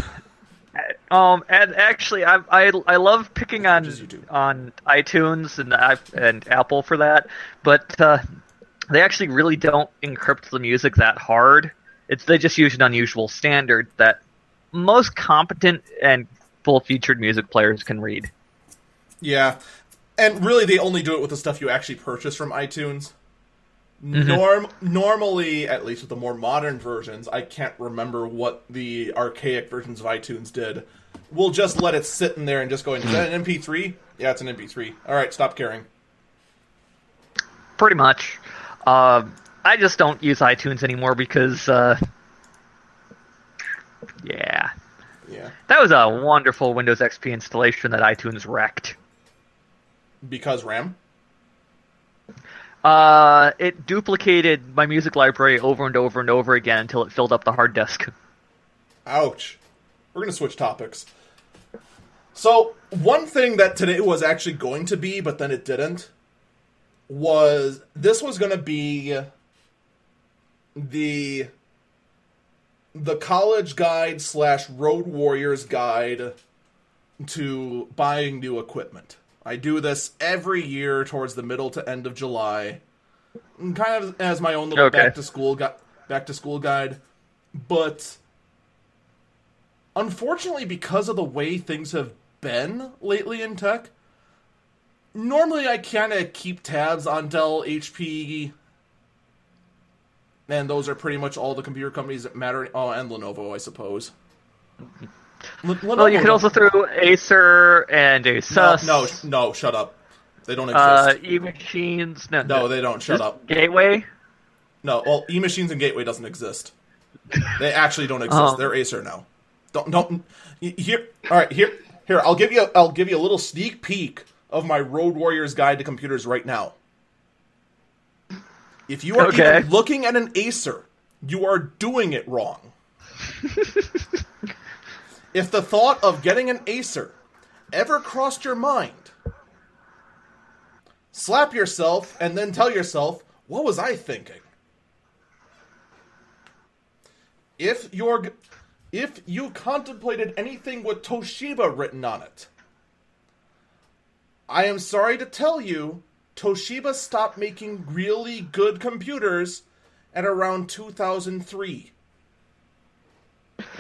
And actually, I love picking on iTunes and Apple for that, but they actually really don't encrypt the music that hard. They just use an unusual standard that most competent and full-featured music players can read. Yeah, and really they only do it with the stuff you actually purchase from iTunes. Mm-hmm. Normally, at least with the more modern versions, I can't remember what the archaic versions of iTunes did. We'll just let it sit in there and just go, is that an MP3? Yeah, it's an MP3. Alright, stop caring. Pretty much. I just don't use iTunes anymore because, yeah. That was a wonderful Windows XP installation that iTunes wrecked. Because RAM? It duplicated my music library over and over and over again until it filled up the hard disk. Ouch. We're going to switch topics. So, one thing that today was actually going to be, but then it didn't, was this was going to be the college guide / road warriors guide to buying new equipment. I do this every year towards the middle to end of July, kind of as my own little back to school guide. But unfortunately, because of the way things have been lately in tech, normally I kind of keep tabs on Dell, HP, and those are pretty much all the computer companies that matter. Oh, and Lenovo, I suppose. Well, you could also throw Acer and Asus. No, shut up. They don't exist. E-Machines. No, they don't. Shut up. Gateway? No, well, E-Machines and Gateway doesn't exist. They actually don't exist. They're Acer now. Don't. Here. All right. Here, I'll give you a little sneak peek of my Road Warrior's Guide to Computers right now. If you are even looking at an Acer, you are doing it wrong. If the thought of getting an Acer ever crossed your mind, slap yourself and then tell yourself, what was I thinking? If you contemplated anything with Toshiba written on it, I am sorry to tell you, Toshiba stopped making really good computers at around 2003.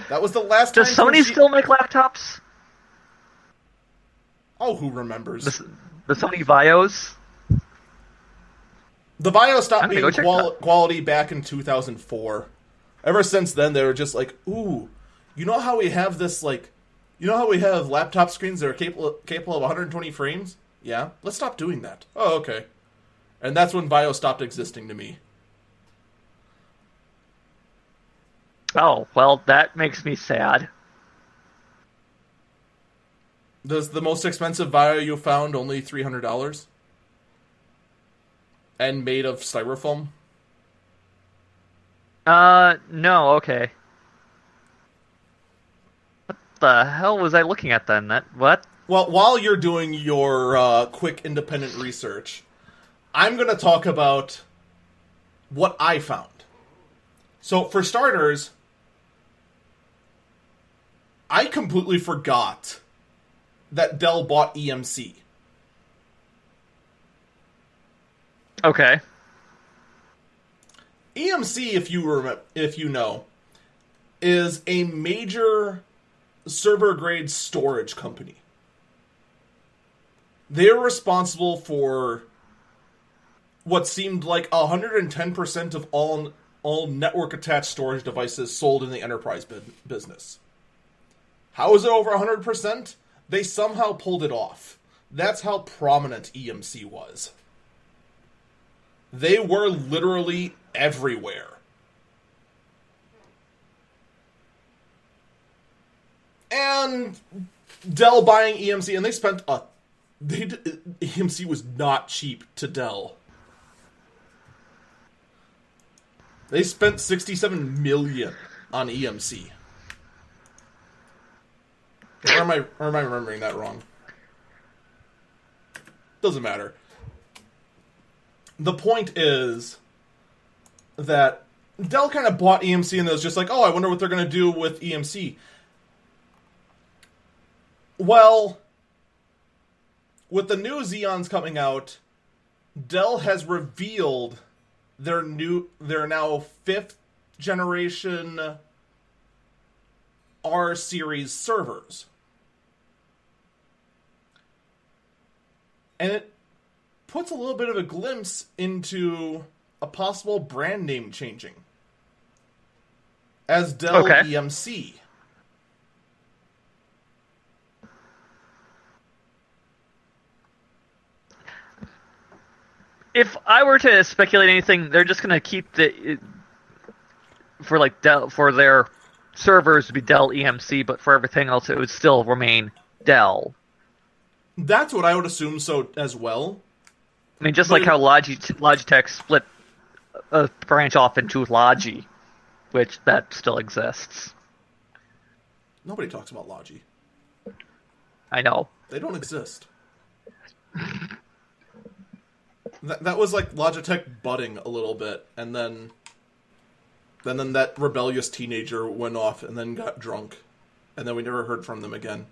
That was the last time. Does Sony still make laptops? Oh, who remembers? The Sony Vios? The Vios stopped being quality back in 2004. Ever since then, they were just like, ooh, you know how we have this, like, you know how we have laptop screens that are capable of 120 frames? Yeah, let's stop doing that. Oh, okay. And that's when Vios stopped existing to me. Oh, well, that makes me sad. Does the most expensive Vio you found only $300? And made of styrofoam? No, okay. What the hell was I looking at then? What? Well, while you're doing your quick independent research, I'm going to talk about what I found. So, for starters, I completely forgot that Dell bought EMC. Okay. EMC, if you know, is a major server-grade storage company. They are responsible for what seemed like 110% of all network-attached storage devices sold in the enterprise business. How is it over 100%? They somehow pulled it off. That's how prominent EMC was. They were literally everywhere. And Dell buying EMC, and they spent EMC was not cheap to Dell. They spent $67 million on EMC. Or am I remembering that wrong? Doesn't matter. The point is that Dell kind of bought EMC and it was just like, oh, I wonder what they're going to do with EMC. Well, with the new Xeons coming out, Dell has revealed their now 5th generation R series servers. And it puts a little bit of a glimpse into a possible brand name changing as Dell EMC. If I were to speculate anything, they're just going to keep for Dell, for their servers to be Dell EMC, but for everything else it would still remain Dell. That's what I would assume so as well. I mean, just like how Logitech split a branch off into Logi, which that still exists. Nobody talks about Logi. I know. They don't exist. That was like Logitech budding a little bit, and then that rebellious teenager went off and then got drunk, and then we never heard from them again.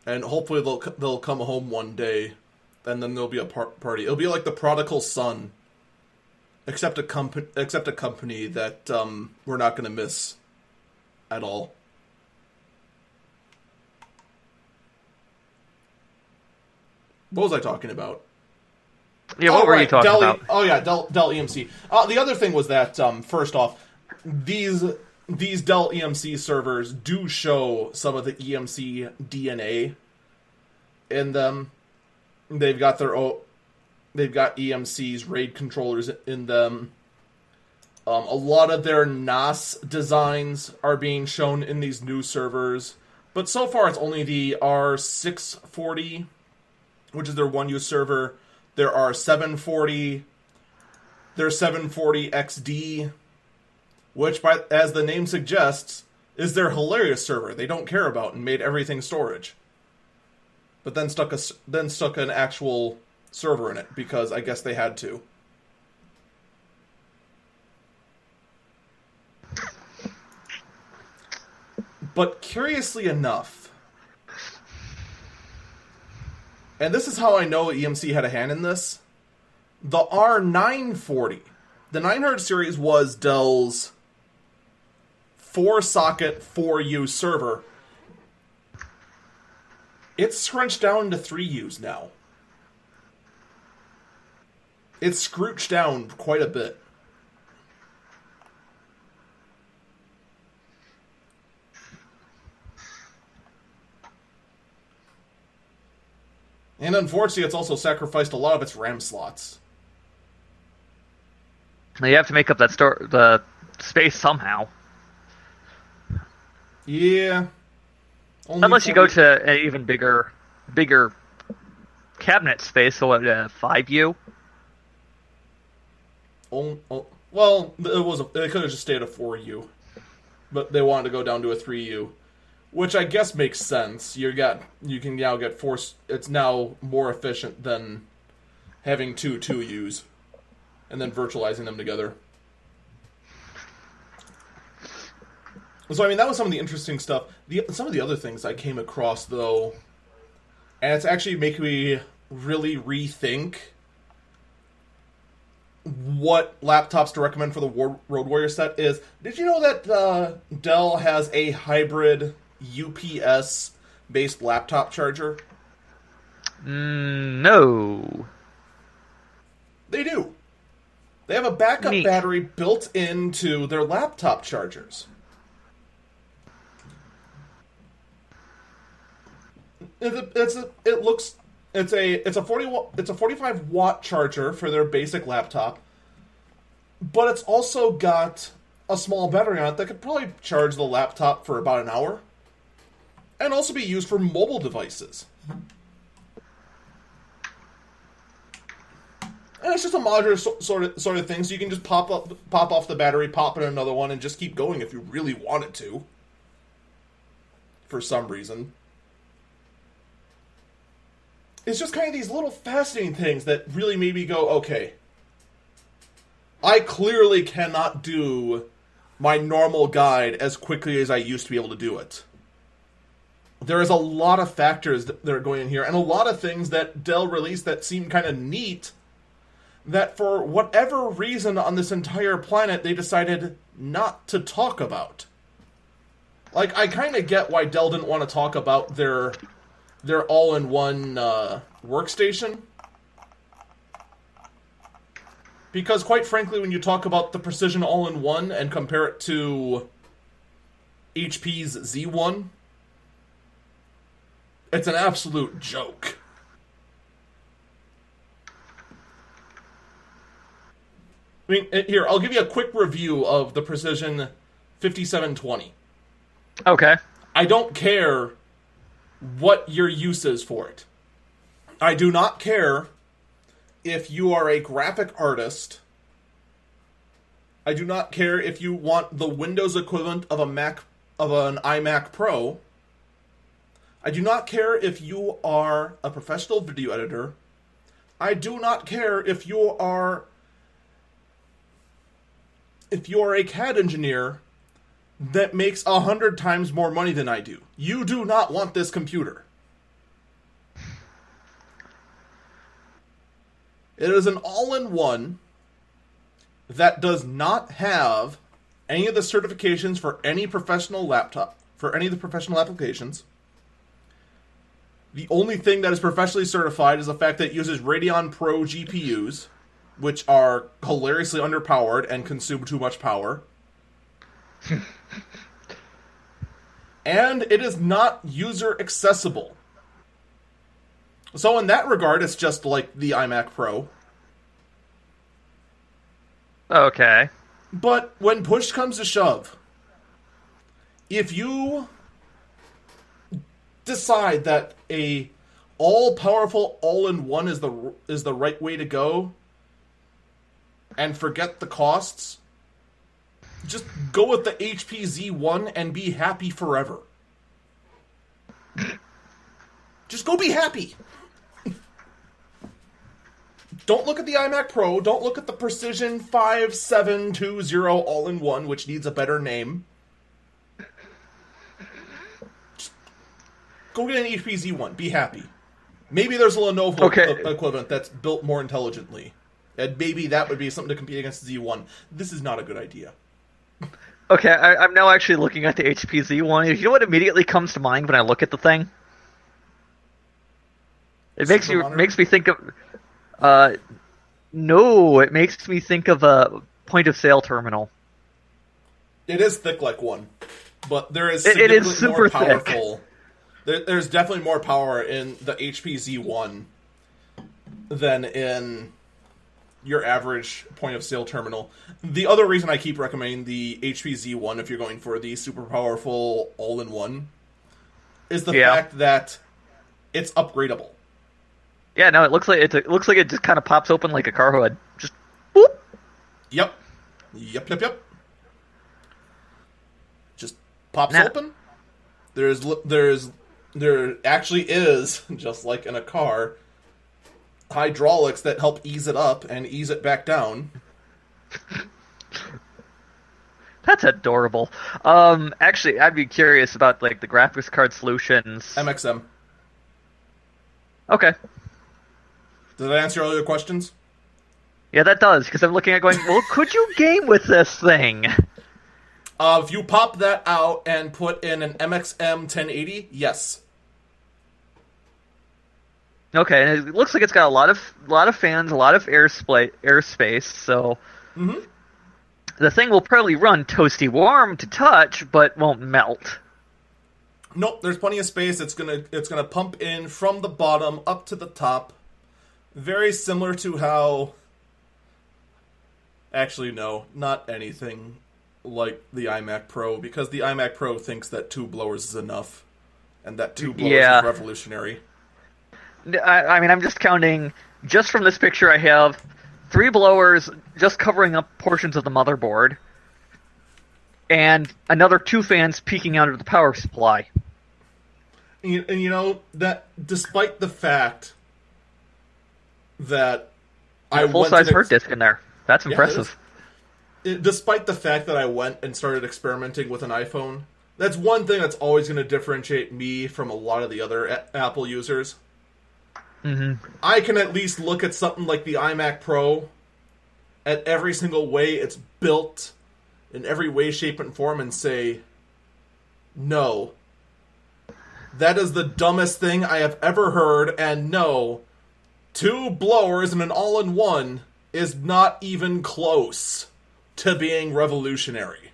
And hopefully they'll come home one day, and then there'll be a party. It'll be like the prodigal son, except a company that we're not going to miss at all. What was I talking about? Yeah, what were you talking about? Dell EMC. The other thing was that, first off, these Dell EMC servers do show some of the EMC DNA in them. They've got EMC's RAID controllers in them. A lot of their NAS designs are being shown in these new servers. But so far, it's only the R640, which is their one-use server. There are 740. There's 740 XD, which, as the name suggests, is their hilarious server they don't care about and made everything storage. But then stuck an actual server in it because I guess they had to. But curiously enough, and this is how I know EMC had a hand in this, the R940, the 900 series was Dell's 4-socket, 4U server. It's scrunched down to 3Us now. It's scrooched down quite a bit. And unfortunately, it's also sacrificed a lot of its RAM slots. You have to make up the space somehow. Yeah. Unless you go to an even bigger cabinet space, so what, 5U? Well, it could have just stayed a 4U. But they wanted to go down to a 3U. Which I guess makes sense. You can now get four. It's now more efficient than having two 2Us and then virtualizing them together. So I mean, that was some of the interesting stuff. Some of the other things I came across though, and it's actually making me really rethink what laptops to recommend for the Road Warrior set is. Did you know that Dell has a hybrid UPS-based laptop charger? No. They do. They have a backup battery built into their laptop chargers. It's a 45 watt charger for their basic laptop, but it's also got a small battery on it that could probably charge the laptop for about an hour. And also be used for mobile devices. And it's just a modular sort of thing, so you can just pop off the battery, pop in another one, and just keep going if you really wanted to. For some reason. It's just kind of these little fascinating things that really made me go, okay, I clearly cannot do my normal guide as quickly as I used to be able to do it. There is a lot of factors that are going in here, and a lot of things that Dell released that seem kind of neat, that for whatever reason on this entire planet, they decided not to talk about. Like, I kind of get why Dell didn't want to talk about their all-in-one workstation. Because, quite frankly, when you talk about the Precision all-in-one and compare it to HP's Z1, it's an absolute joke. I mean, here, I'll give you a quick review of the Precision 5720. Okay. I don't care what your use is for it. I do not care if you are a graphic artist. I do not care if you want the Windows equivalent of an iMac Pro. I do not care if you are a professional video editor. I do not care if you are a CAD engineer that makes 100 times more money than I do. You do not want this computer. It is an all-in-one that does not have any of the certifications for any professional laptop, for any of the professional applications. The only thing that is professionally certified is the fact that it uses Radeon Pro GPUs, which are hilariously underpowered and consume too much power. And it is not user accessible. So in that regard, it's just like the iMac Pro. Okay. But when push comes to shove, if you decide that a all-powerful all-in-one is the right way to go and forget the costs, just go with the HP Z1 and be happy forever. Just go be happy. Don't look at the iMac Pro. Don't look at the Precision 5720 all-in-one, which needs a better name. Just go get an HP Z1. Be happy. Maybe there's a Lenovo equivalent that's built more intelligently. And maybe that would be something to compete against Z1. This is not a good idea. Okay, I'm now actually looking at the HP Z1. You know what immediately comes to mind when I look at the thing? It makes me think of... no, it makes me think of a point-of-sale terminal. It is thick like one, but there is it is significantly super more powerful. There's definitely more power in the HP Z1 than in your average point-of-sale terminal. The other reason I keep recommending the HP Z1 if you're going for the super powerful all-in-one is the fact that it's upgradable. Yeah, no, it looks like it just kind of pops open like a car hood. Just boop. Yep. Just pops open. There actually is, just like in a car, hydraulics that help ease it up and ease it back down. That's adorable. Actually, I'd be curious about like the graphics card solutions. MXM. Okay. Did I answer all your questions? Yeah, that does, because I'm looking at going, well, could you game with this thing? If you pop that out and put in an MXM 1080, yes. Okay, and it looks like it's got a lot of fans, a lot of airspace, so the thing will probably run toasty warm to touch, but won't melt. Nope, there's plenty of space. It's gonna pump in from the bottom up to the top. Very similar to how... Actually, no, not anything like the iMac Pro, because the iMac Pro thinks that 2 blowers is enough, and that 2 blowers is revolutionary. I mean, I'm just counting, just from this picture I have, 3 blowers just covering up portions of the motherboard, and another 2 fans peeking out of the power supply. And you know, that despite the fact that I full-size hard disk in there. That's impressive. Despite the fact that I went and started experimenting with an iPhone, that's one thing that's always going to differentiate me from a lot of the other Apple users. Mm-hmm. I can at least look at something like the iMac Pro at every single way it's built, in every way, shape, and form, and say, no, that is the dumbest thing I have ever heard, and no, 2 blowers and an all-in-one is not even close to being revolutionary.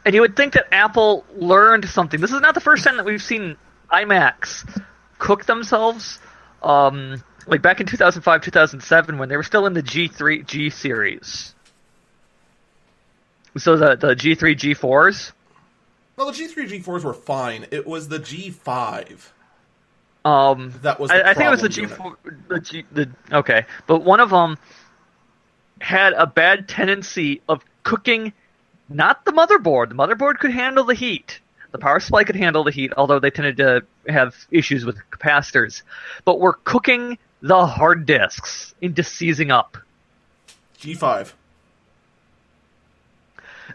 And you would think that Apple learned something. This is not the first time that we've seen iMacs cook themselves. Like back in 2005, 2007, when they were still in the G series. So the G3, G4s? No, the G3, G4s were fine. It was the G5. That was I think it was the G4. Okay, but one of them had a bad tendency of cooking not the motherboard. The motherboard could handle the heat. The power supply could handle the heat, although they tended to have issues with capacitors. But we're cooking the hard disks into seizing up. G5.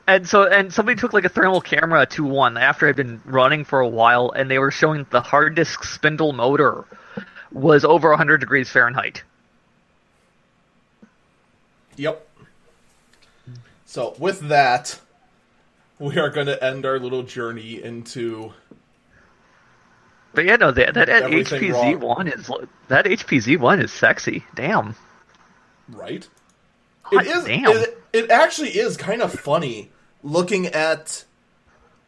And somebody took like a thermal camera to one after it had been running for a while, and they were showing that the hard disk spindle motor was over 100 degrees Fahrenheit. Yep. So with that, we are going to end our little journey into... But yeah, no, that HP Z1 is sexy. Damn. Right? God, it is. Damn. It actually is kind of funny looking at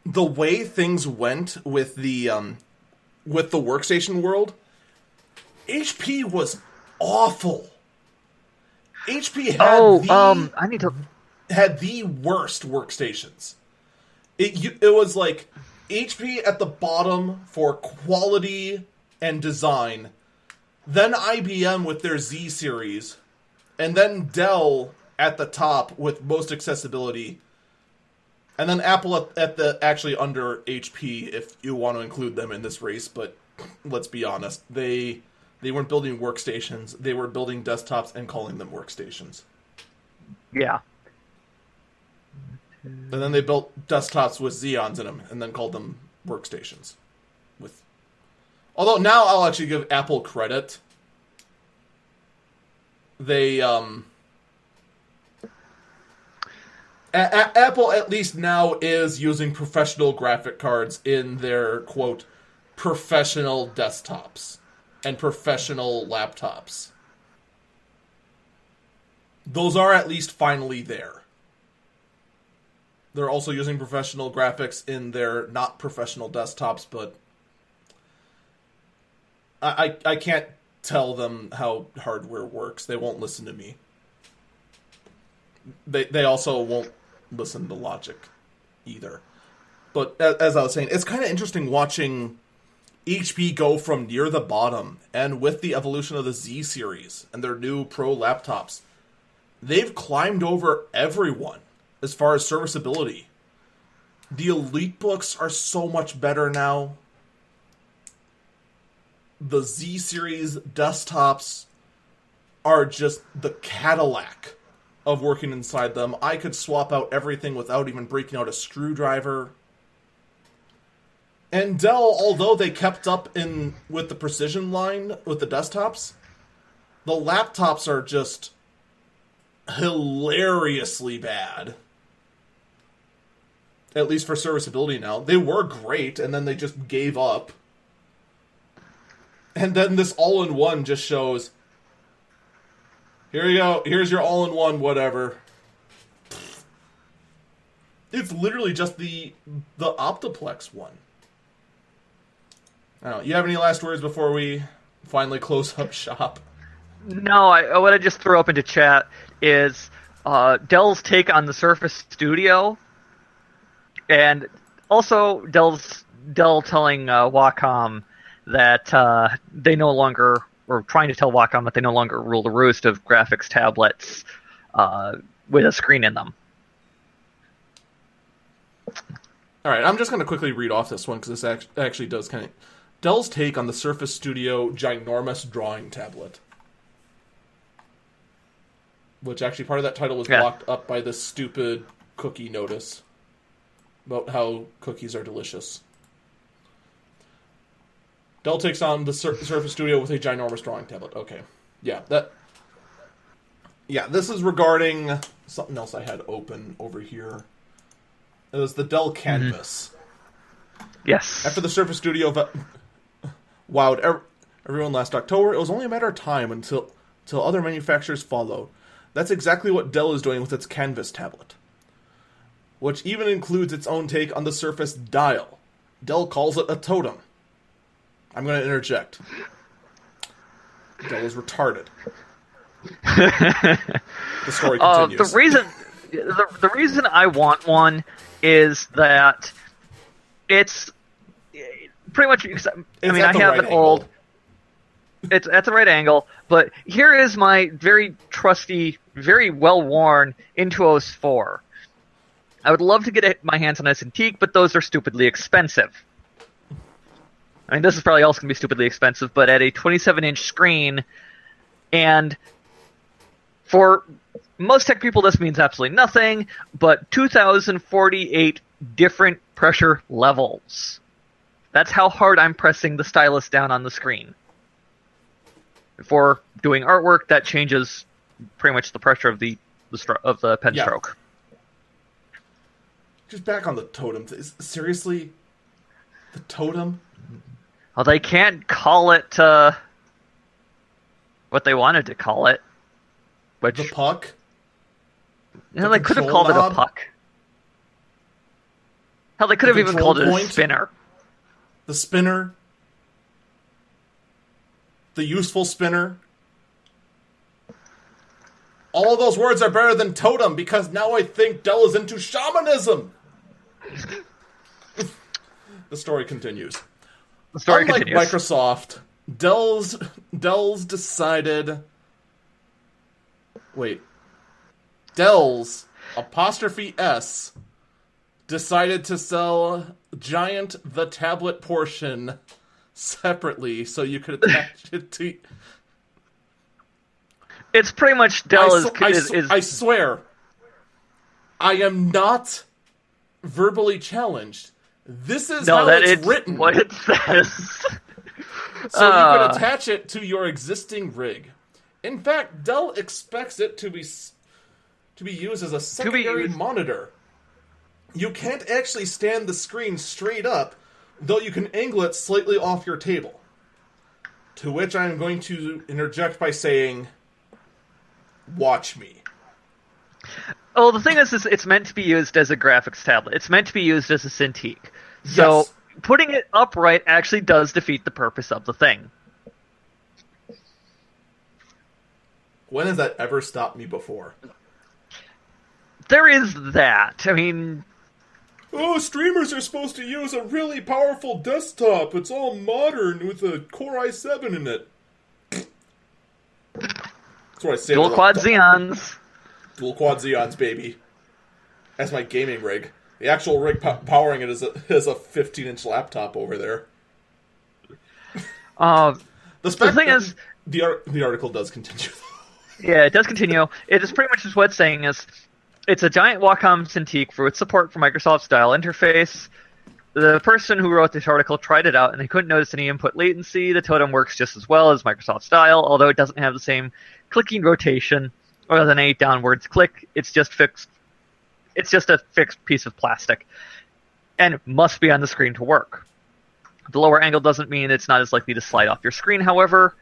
the way things went with the workstation world. HP was awful. HP had had the worst workstations. It was like HP at the bottom for quality and design, then IBM with their Z series, and then Dell at the top with most accessibility, and then Apple at the actually under HP if you want to include them in this race. But let's be honest, they weren't building workstations; they were building desktops and calling them workstations. Yeah. And then they built desktops with Xeons in them, and then called them workstations. Although now I'll actually give Apple credit. They Apple at least now is using professional graphic cards in their quote professional desktops and professional laptops. Those are at least finally there. They're also using professional graphics in their not professional desktops, but I can't tell them how hardware works. They won't listen to me. They also won't listen to logic either. But as I was saying, it's kind of interesting watching HP go from near the bottom, and with the evolution of the Z series and their new pro laptops, they've climbed over everyone as far as serviceability. The Elite books are so much better now. The Z series desktops are just the Cadillac of working inside them. I could swap out everything without even breaking out a screwdriver. And Dell, although they kept up with the precision line with the desktops, the laptops are just hilariously bad. At least for serviceability now. They were great, and then they just gave up. And then this all-in-one just shows, here you go, here's your all-in-one whatever. It's literally just the Optiplex one. I don't know, you have any last words before we finally close up shop? No, what I just threw up into chat is Dell's take on the Surface Studio, and also Dell telling Wacom that they no longer, or trying to tell Wacom that they no longer rule the roost of graphics tablets with a screen in them. All right, I'm just going to quickly read off this one because this actually does kind of... Dell's take on the Surface Studio ginormous drawing tablet. Which actually part of that title was blocked up by this stupid cookie notice about how cookies are delicious. Dell takes on the Surface Studio with a ginormous drawing tablet. Okay. Yeah, this is regarding something else I had open over here. It was the Dell Canvas. Yes. After the Surface Studio wowed everyone last October, it was only a matter of time until other manufacturers followed. That's exactly what Dell is doing with its Canvas tablet, which even includes its own take on the Surface Dial. Dell calls it a totem. I'm going to interject. Dell is retarded. The story continues. The reason I want one is that it's pretty much. I have an old. It's at the right angle, but here is my very trusty, very well-worn Intuos 4. I would love to get my hands on a Cintiq, but those are stupidly expensive. I mean, this is probably also going to be stupidly expensive, but at a 27-inch screen, and for most tech people this means absolutely nothing, but 2,048 different pressure levels. That's how hard I'm pressing the stylus down on the screen. For doing artwork, that changes pretty much the pressure of the pen stroke. Just back on the totem. Seriously? The totem? Well, they can't call it what they wanted to call it. Which, the puck? No, they could have called it a puck. Hell, they could have even called it a spinner. The spinner? The useful spinner? All of those words are better than totem because now I think Dell is into shamanism. The story continues. The story Unlike continues. Microsoft, Dell's decided... Wait. Dell's _S decided to sell Giant the tablet portion separately so you could attach it to... It's pretty much Dell is... I swear, I am not verbally challenged. This is how it's written. What it says. So you can attach it to your existing rig. In fact, Dell expects it to be used as a secondary monitor. You can't actually stand the screen straight up, though you can angle it slightly off your table. To which I am going to interject by saying, watch me. Oh, the thing is it's meant to be used as a graphics tablet. It's meant to be used as a Cintiq. So Yes. Putting it upright actually does defeat the purpose of the thing. When has that ever stopped me before? There is that. I mean... Oh, streamers are supposed to use a really powerful desktop. It's all modern with a Core i7 in it. That's what I say. Dual quad Xeons. Dual quad Xeons, baby. That's my gaming rig. The actual rig powering it is a 15-inch laptop over there. The thing is... The article does continue. Yeah, it does continue. It is pretty much just what it's saying is, it's a giant Wacom Cintiq with support for Microsoft style interface. The person who wrote this article tried it out and they couldn't notice any input latency. The totem works just as well as Microsoft style, although it doesn't have the same clicking rotation or than a downwards click. It's just fixed. It's just a fixed piece of plastic and must be on the screen to work. The lower angle doesn't mean it's not as likely to slide off your screen, however.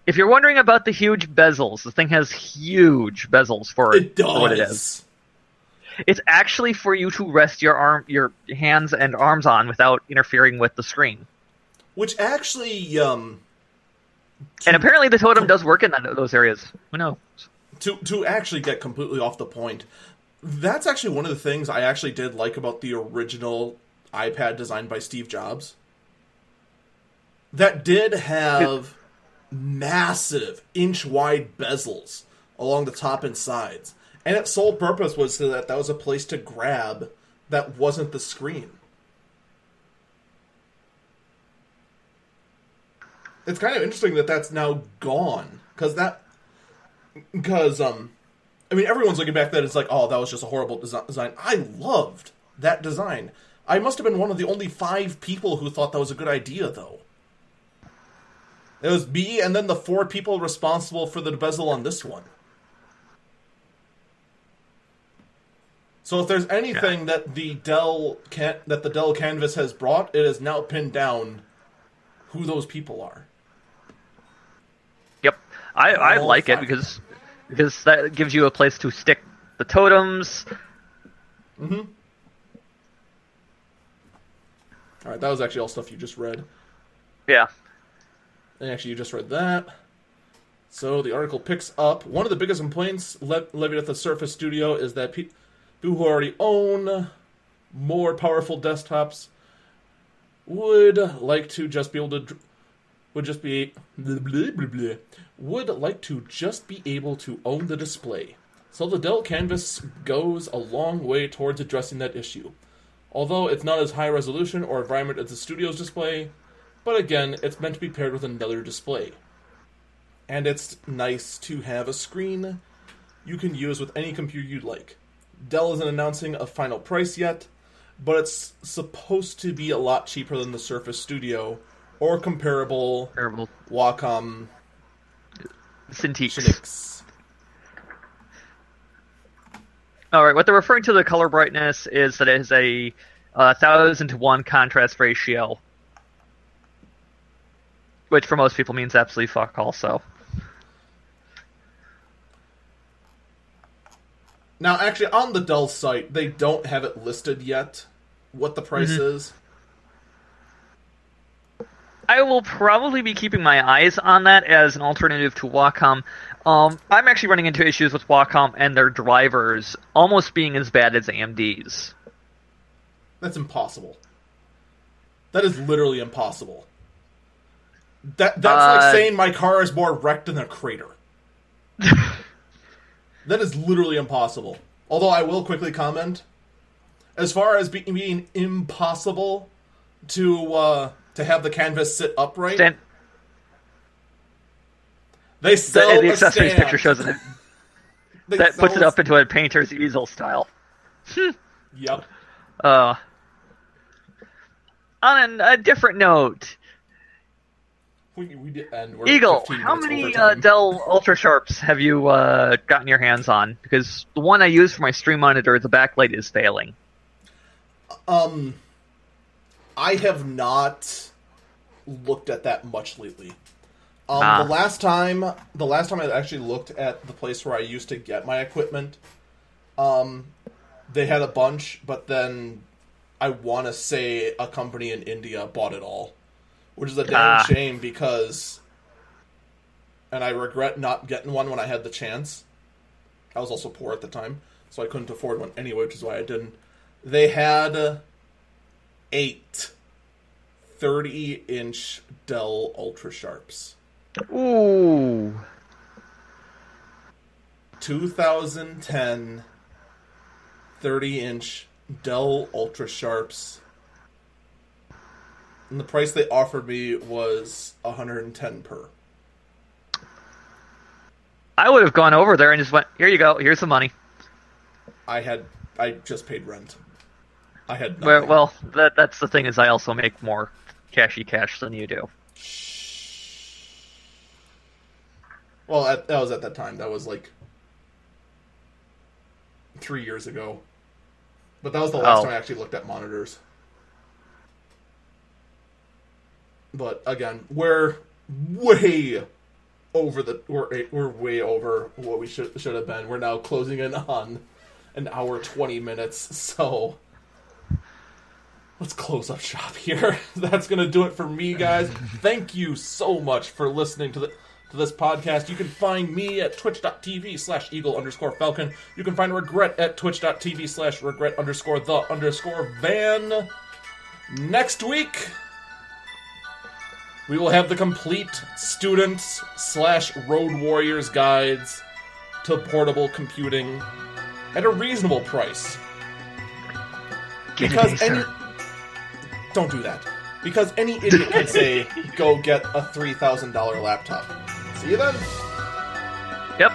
If you're wondering about the huge bezels, the thing has huge bezels for what it is. It's actually for you to rest your hands and arms on without interfering with the screen. Which actually, and apparently the totem does work in those areas. Who knows? To actually get completely off the point, that's actually one of the things I actually did like about the original iPad designed by Steve Jobs. That did have massive inch-wide bezels along the top and sides. And its sole purpose was so that was a place to grab that wasn't the screen. It's kind of interesting that that's now gone. Because I mean, everyone's looking back at that, it's like, oh, that was just a horrible design. I loved that design. I must have been one of the only 5 people who thought that was a good idea, though. It was me and then the 4 people responsible for the bezel on this one. So if there's anything that the Dell Canvas has brought, it has now pinned down who those people are. Yep, I like it because that gives you a place to stick the totems. Mm-hmm. All right, that was actually all stuff you just read. Yeah. And actually, you just read that. So the article picks up, one of the biggest complaints levied at the Surface Studio is that people who already own more powerful desktops would like to just be able to own the display. So the Dell Canvas goes a long way towards addressing that issue. Although it's not as high resolution or environment as the studio's display, but again, it's meant to be paired with another display. And it's nice to have a screen you can use with any computer you'd like. Dell isn't announcing a final price yet, but it's supposed to be a lot cheaper than the Surface Studio or comparable Wacom Cintiqs. Alright, what they're referring to the color brightness is that it is a 1,000:1 contrast ratio. Which for most people means absolutely fuck also. Now, actually, on the Dell site, they don't have it listed yet, what the price is. I will probably be keeping my eyes on that as an alternative to Wacom. I'm actually running into issues with Wacom and their drivers almost being as bad as AMD's. That's impossible. That is literally impossible. That's like saying my car is more wrecked than a crater. That is literally impossible. Although I will quickly comment, as far as being impossible to have the canvas sit upright, they sell the accessories stand. picture shows it. That puts it up into a painter's easel style. Yep. On a different note, We did end. We're Eagle, 15 how minutes many over time. Dell Ultra Sharps have you gotten your hands on? Because the one I use for my stream monitor, the backlight is failing. I have not looked at that much lately. The last time I actually looked at the place where I used to get my equipment, they had a bunch, but then I want to say a company in India bought it all, which is a damn shame because, and I regret not getting one when I had the chance. I was also poor at the time, so I couldn't afford one anyway, which is why I didn't. They had 8 30-inch Dell Ultra Sharps. Ooh. 2010 30-inch Dell Ultra Sharps. And the price they offered me was $110 per. I would have gone over there and just went, here you go, here's the money. I just paid rent. I had nothing. Well, that's the thing, is I also make more cashy cash than you do. Well, that was at that time. That was like 3 years ago. But that was the last time I actually looked at monitors. But again, we're way over we're way over what we should have been. We're now closing in on an hour 20 minutes. So let's close up shop here. That's gonna do it for me, guys. Thank you so much for listening to this podcast. You can find me at twitch.tv/eagle_falcon. You can find Regret at twitch.tv/regret_the_van. Next week, we will have the complete students/road warriors guides to portable computing at a reasonable price. Because don't do that. Because any idiot can say, go get a $3,000 laptop. See you then. Yep.